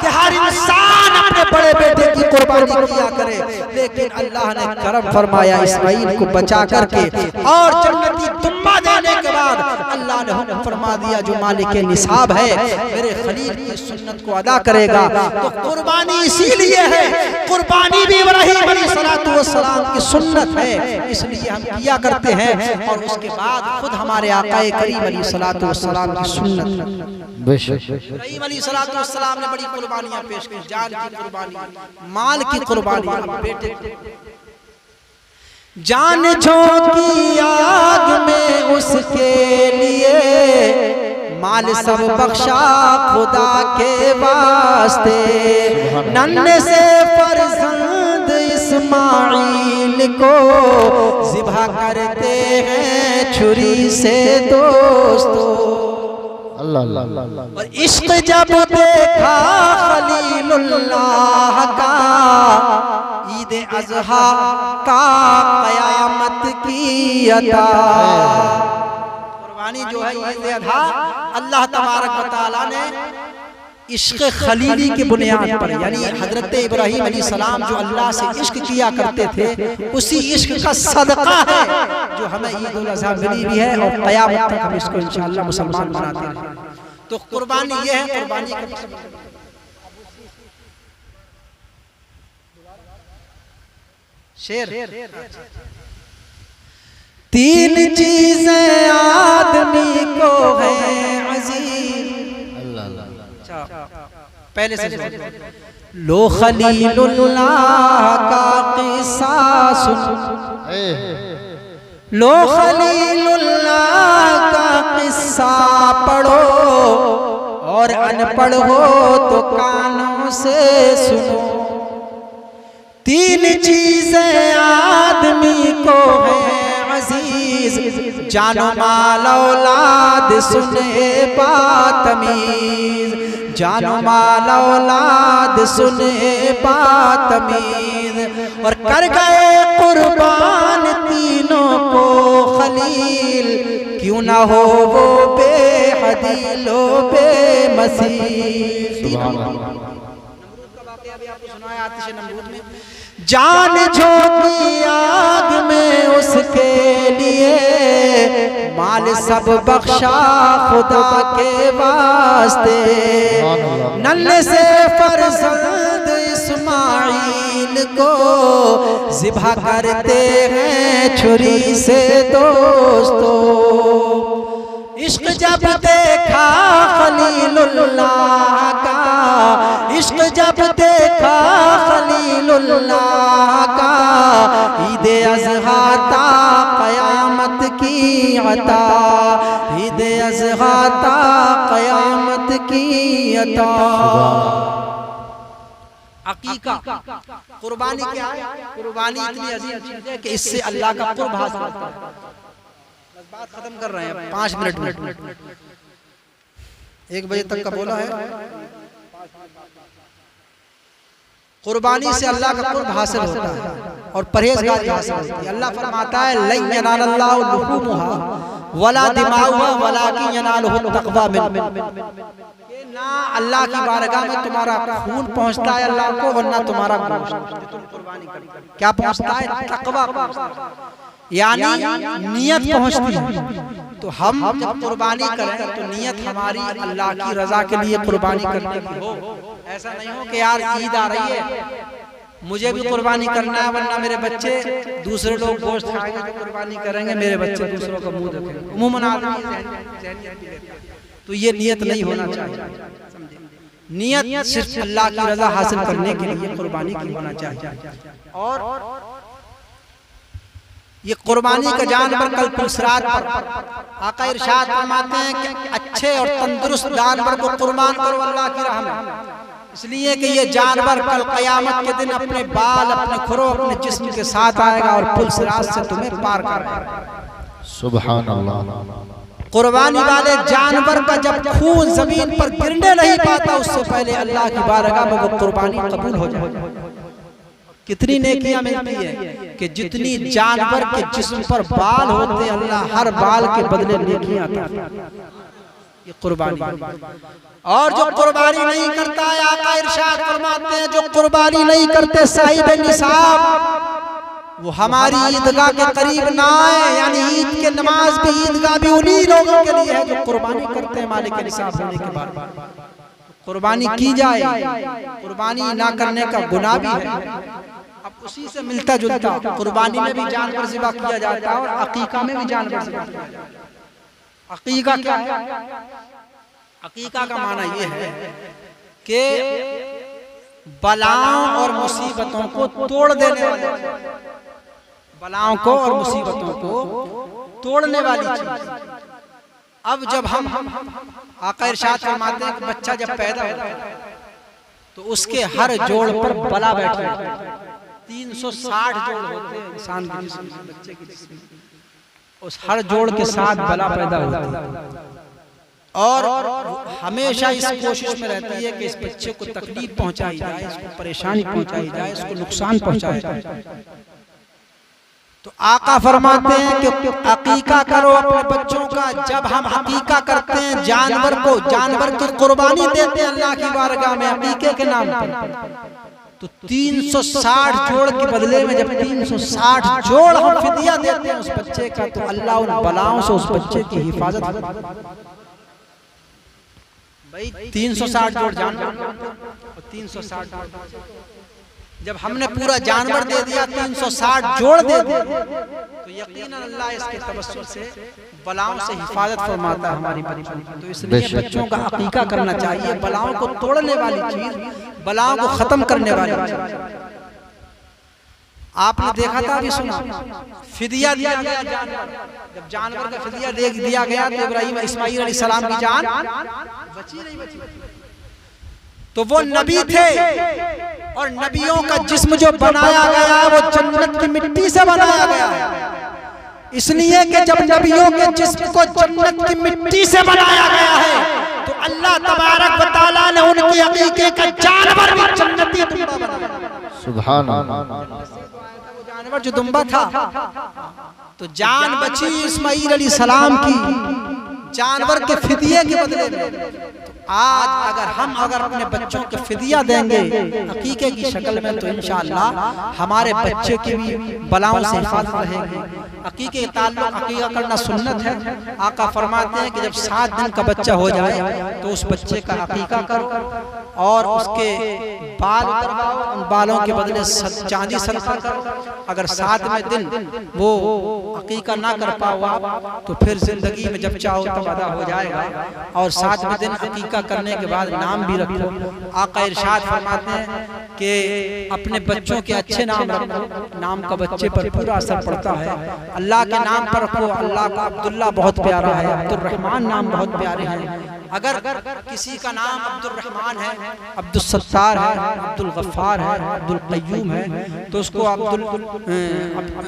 कि हर इंसान अपने बड़े बेटे की कुर्बानी किया करे। लेकिन अल्लाह ने करम फरमाया, इस्माइल को बचा करके और जन्नती दुम्बा देने के बाद अल्लाह ने हुक्म फरमा दिया, जो मालिक निसाब है मेरे खलील की सुन्नत को अदा करेगा। तो कुर्बानी इसीलिए है, कुर्बानी भी इब्राहीम अलैहिस्सलाम की सुन्नत है, इसलिए हम किया करते हैं और उसके बाद खुद हमारे आका करीम अलैहिस्सलाम की सुन्नत है। इब्राहीम अलैहिस्सलाम ने बड़ी कुर्बानियां पेश की, जान की कुर्बानी, माल की कुर्बानी, बेटे जान झोंकी आग में उसके लिए, माल सब बख्शा खुदा के वास्ते, नन्हे से फर्जंद इस्माइल को ज़िबा करते हैं छुरी से दोस्तों। और इश्क जब देखा खलीलुल्लाह का, ईद अज़हा का क़यामत की अता। कुर्बानी जो है ईद अज़हा, अल्लाह तबारक व तआला ने इश्क खलीली की बुनियाद पर, यानी हजरत इब्राहीम अलैहिस्सलाम जो अल्लाह से इश्क किया करते थे, उसी इश्क का सदका है जो हमें ईद उल अज़हा मिली भी है और क़यामत तक हम इसको इंशाअल्लाह मुसलमान बनाते हैं। तो कुर्बानी ये है, कुर्बानी का शेर, तीन चीजें आदमी को है अजीज, पहले से लो खलीलुल्लाह का किस्सा सुन, लो खलीलुल्लाह का किस्सा पढ़ो और अनपढ़ हो तो कानों से सुनो। तीन चीजें आदमी को है अजीज, जानो माल औलाद सुने बातमीज, जानो माल औलाद सुने बातमीज, और कर गए कुर्बान तीनों को खलील, क्यों ना हो वो बेहदीलो बेमसीह। के अभी आपको सुनाया आतिश नमरूद में, जान झोंकी आग में उसके लिए, माल सब बख्शा खुदा के वास्ते, नन्हे से फरजंद इस्माइल को ज़िबा करते हैं छुरी से दोस्तों। इश्क जब देखा खलीलुल्लाह का, इश्क जब देखा खलीलुल्लाह का, ईद अज़हा ता क़यामत की अता, ईद अज़हा ता क़यामत की अता। अकीका कुर्बानी क्या है? कुर्बानी इतनी अजीम चीज है कि इससे अल्लाह का कुर्ब हासिल होता है। बस बात खत्म कर रहे हैं 5 मिनट में, 1 बजे तक का बोला है। कुर्बानी से अल्लाह का कुर्ब हासिल होता है और परहेजगारी हासिल होती है। अल्लाह फरमाता है लन यनालल्लाहु लुहूमुहा वला दिमाउहा वलाकिन यनालुहु तक़वा मिनकुम। ना अल्लाह की बारगाह में तुम्हारा खून पहुंचता है अल्लाह को, और ना तुम्हारा गोश्त। तुम कुर्बानी करते क्या पहुंचता है? तक़वा पहुंचता है, यानी नियत पहुंचती है। तो हम जब कुर्बानी करें तो नियत हमारी अल्लाह की रजा के लिए कुर्बानी करने की हो। ऐसा नहीं हो कि यार ईद आ रही है मुझे भी कुर्बानी करना है, वरना मेरे बच्चे दूसरे लोग गोश्त खाएंगे तो कुर्बानी करेंगे, मेरे बच्चे दूसरों का मुंह देखेंगे। अमूमन आदमी तो ये नियत नहीं होना चाहिए। नियत सिर्फ अल्लाह की रजा हासिल करने के लिए कुर्बानी की होना चाहिए। और ये कुर्बानी का जानवर कल पुलसरात पर आका इरशाद फरमाते हैं कि अच्छे और तंदुरुस्त जानवर को कुर्बान करो अल्लाह की राह में, इसलिए कि ये जानवर कल क़यामत के दिन अपने बाल, अपने खुरों, अपने जिस्म के साथ आएगा और पुलसरात से तुम्हें पार कराएगा। सुभान अल्लाह। कुर्बानी वाले जानवर का जब खून जमीन पर गिरने नहीं पाता उससे पहले अल्लाह की बारगाह में वो कुर्बानी कबूल हो जाए। कितनी नेकियां मिलती है कि जितनी जानवर के जिस्म पर बाल होते अल्लाह हर बाल के बदले नेकियां अता फरमाता है। ये कुर्बानी। और जो कुर्बानी नहीं करता है आका इरशाद फरमाते हैं जो कुर्बानी नहीं करते साहिब निसाब वो हमारी ईदगाह के करीब ना आए। यानी ईद के नमाज भी ईदगाह भी उन्हीं लोगों के लिए है जो कुर्बानी करते हैं मालिक निसाब होने के बाद। कुर्बानी की जाए, कुर्बानी ना करने का गुनाह भी है। अब उसी से मिलता जुलता कुर्बानी में भी जानवर ज़िबा किया जाता है और अकीका में भी जानवर ज़िबा किया जाता है। अकीका क्या है? अकीका का माना यह है कि बलाओं और मुसीबतों को तोड़ देने वाले, बलाओं को और मुसीबतों को तोड़ने वाली चीज। अब जब हम आका इरशाद फरमाते हैं कि बच्चा जब पैदा होता है तो उसके हर जोड़ पर बला बैठ जाता है। 360 जोड़ होते हैं इंसान के जिस्म में, बच्चे के जिस्म में, उस हर जोड़ के साथ बला पैदा होता है। और हमेशा इस कोशिश में रहती है कि इस बच्चे को तकलीफ पहुंचाई जाए, इसको परेशानी पहुंचाई जाए, इसको नुकसान पहुंचाया जाए। तो आका फरमाते हैं कि अकीका करो अपने बच्चों का। जब हम अकीका करते हैं जानवर को, जानवर की कुर्बानी देते हैं अल्लाह की बारगाह में अकीके के नाम पर, तो 360 जोड़ के बदले में जब 360 जोड़ हम फिदिया देते हैं उस बच्चे का, तो अल्लाह उन बलाओं से उस बच्चे की हिफाजत करता है। भाई 360 जोड़ जानवर और 360 जोड़, जब हमने पूरा जानवर दे दिया 360 जोड़ दे दिया तो यकीनन अल्लाह इसके तवस्सुल से बलाओं से हिफाजत फरमाता है हमारी बच्चों की। तो इसलिए बच्चों का अकीका करना चाहिए। बलाओं को तोड़ने वाली चीज, बलाओं को खत्म करने वाली चीज। आपने देखा था, अभी सुना, फिदिया दिया गया जानवर। जब जानवर का फिदिया दे दिया गया तो इब्राहिम इस्माइल अलैहिस्सलाम की जान बची नहीं बची। तो वो नबी थे और नबियों का जिस्म जो बनाया गया वो जन्नत की मिट्टी से बनाया गया है। इसलिए कि जब नबियों के जिस्म को जन्नत की मिट्टी से बनाया गया है तो अल्लाह तबारक व तआला ने उनके अकीके का जानवर भी जन्नती दुम्बा बनाया। सुभान अल्लाह। वो जानवर जो दुम्बा था तो जान बची इस्माइल अलैहिस्सलाम की जानवर के फिदिये के बदले में। आज अगर अपने बच्चों के फिदिया देंगे अकीके की शक्ल में, तो इंशाअल्लाह हमारे बच्चे की भी बलाओं से हिफाजत रहेगी। अकीके के ताल्लुक अकीका करना सुन्नत है। आका फरमाते हैं कि जब 7 दिन का बच्चा हो जाए तो उस बच्चे का अकीका करो और उसके बाल उतरवाओ, उन बालों के बदले चांदी सदका करो। अगर 7वें दिन वो अकीका ना कर पाओ आप, तो फिर जिंदगी में जब चाहो तब अदा हो जाएगा। और 7वें दिन अकीका करने के बाद नाम भी रखो। आका इरशाद फरमाते हैं कि अपने बच्चों के अच्छे नाम रखो, नाम का बच्चे पर पूरा असर पड़ता है। अल्लाह के नाम पर रखो। अल्लाह का अब्दुल्ला बहुत प्यारा है, अब्दुल रहमान नाम बहुत प्यारे हैं। अगर किसी का नाम अब्दुल रहमान है, अब्दुल सत्तार है, अब्दुल गफ्फार है, अब्दुल कय्यूम है, तो उसको अब्दुल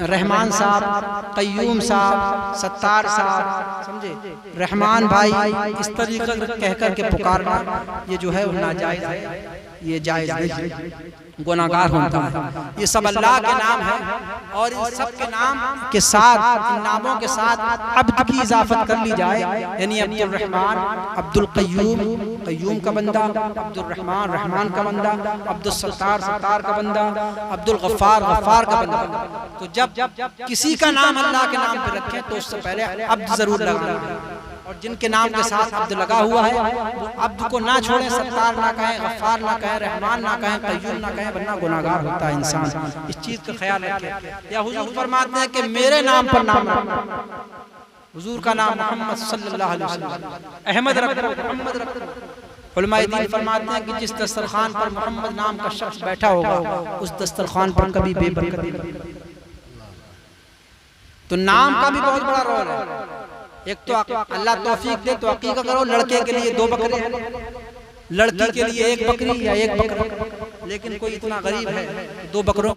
रहमान साहब, कय्यूम साहब, सत्तार साहब, समझे, रहमान भाई, इस तरीके कह कर के पुकारना ये जो है वो नाजायज है, ये जायज नहीं, गुनाहगार होता है। ये सब अल्लाह के नाम है और इन सब के नाम के साथ, इन नामों के साथ अब्द की इजाफत कर ली जाए, यानी अब्दुल रहमान, अब्दुल कय्यूम, कय्यूम का बंदा, अब्दुल रहमान, रहमान का बंदा, अब्दुल सत्तार, सत्तार का बंदा, अब्दुल गफ्फार, गफ्फार का बंदा। तो जब किसी का नाम अल्लाह के नाम पे रखें तो उससे पहले अब्द जरूर लगाना है। और जिनके नाम के साथ अब्द लगा हुआ है वो अब्द को ना छोड़ें, सत्तार ना कहें, गफ्फार ना कहें, रहमान ना कहें, कय्यूम ना कहें, वरना गुनाहगार होता है इंसान। इस चीज का ख्याल रखें। या हुजूर फरमाते हैं कि मेरे नाम पर नाम रखो। हुजूर का नाम मोहम्मद सल्लल्लाहु अलैहि वसल्लम, अहमद रखो, मोहम्मद रखो। उलमाए दीन फरमाते हैं कि जिस दस्तरखान पर मोहम्मद नाम का शख्स बैठा होगा उस दस्तरखान पर कभी बेबरकती नहीं। तो नाम का भी बहुत बड़ा रोल है। एक तो अल्लाह तौफीक दे तो अकीका करो, लड़के के लिए 2 बकरे, लड़की के लिए 1 बकरी या 1 बकरा। लेकिन कोई इतना गरीब है 2 बकरों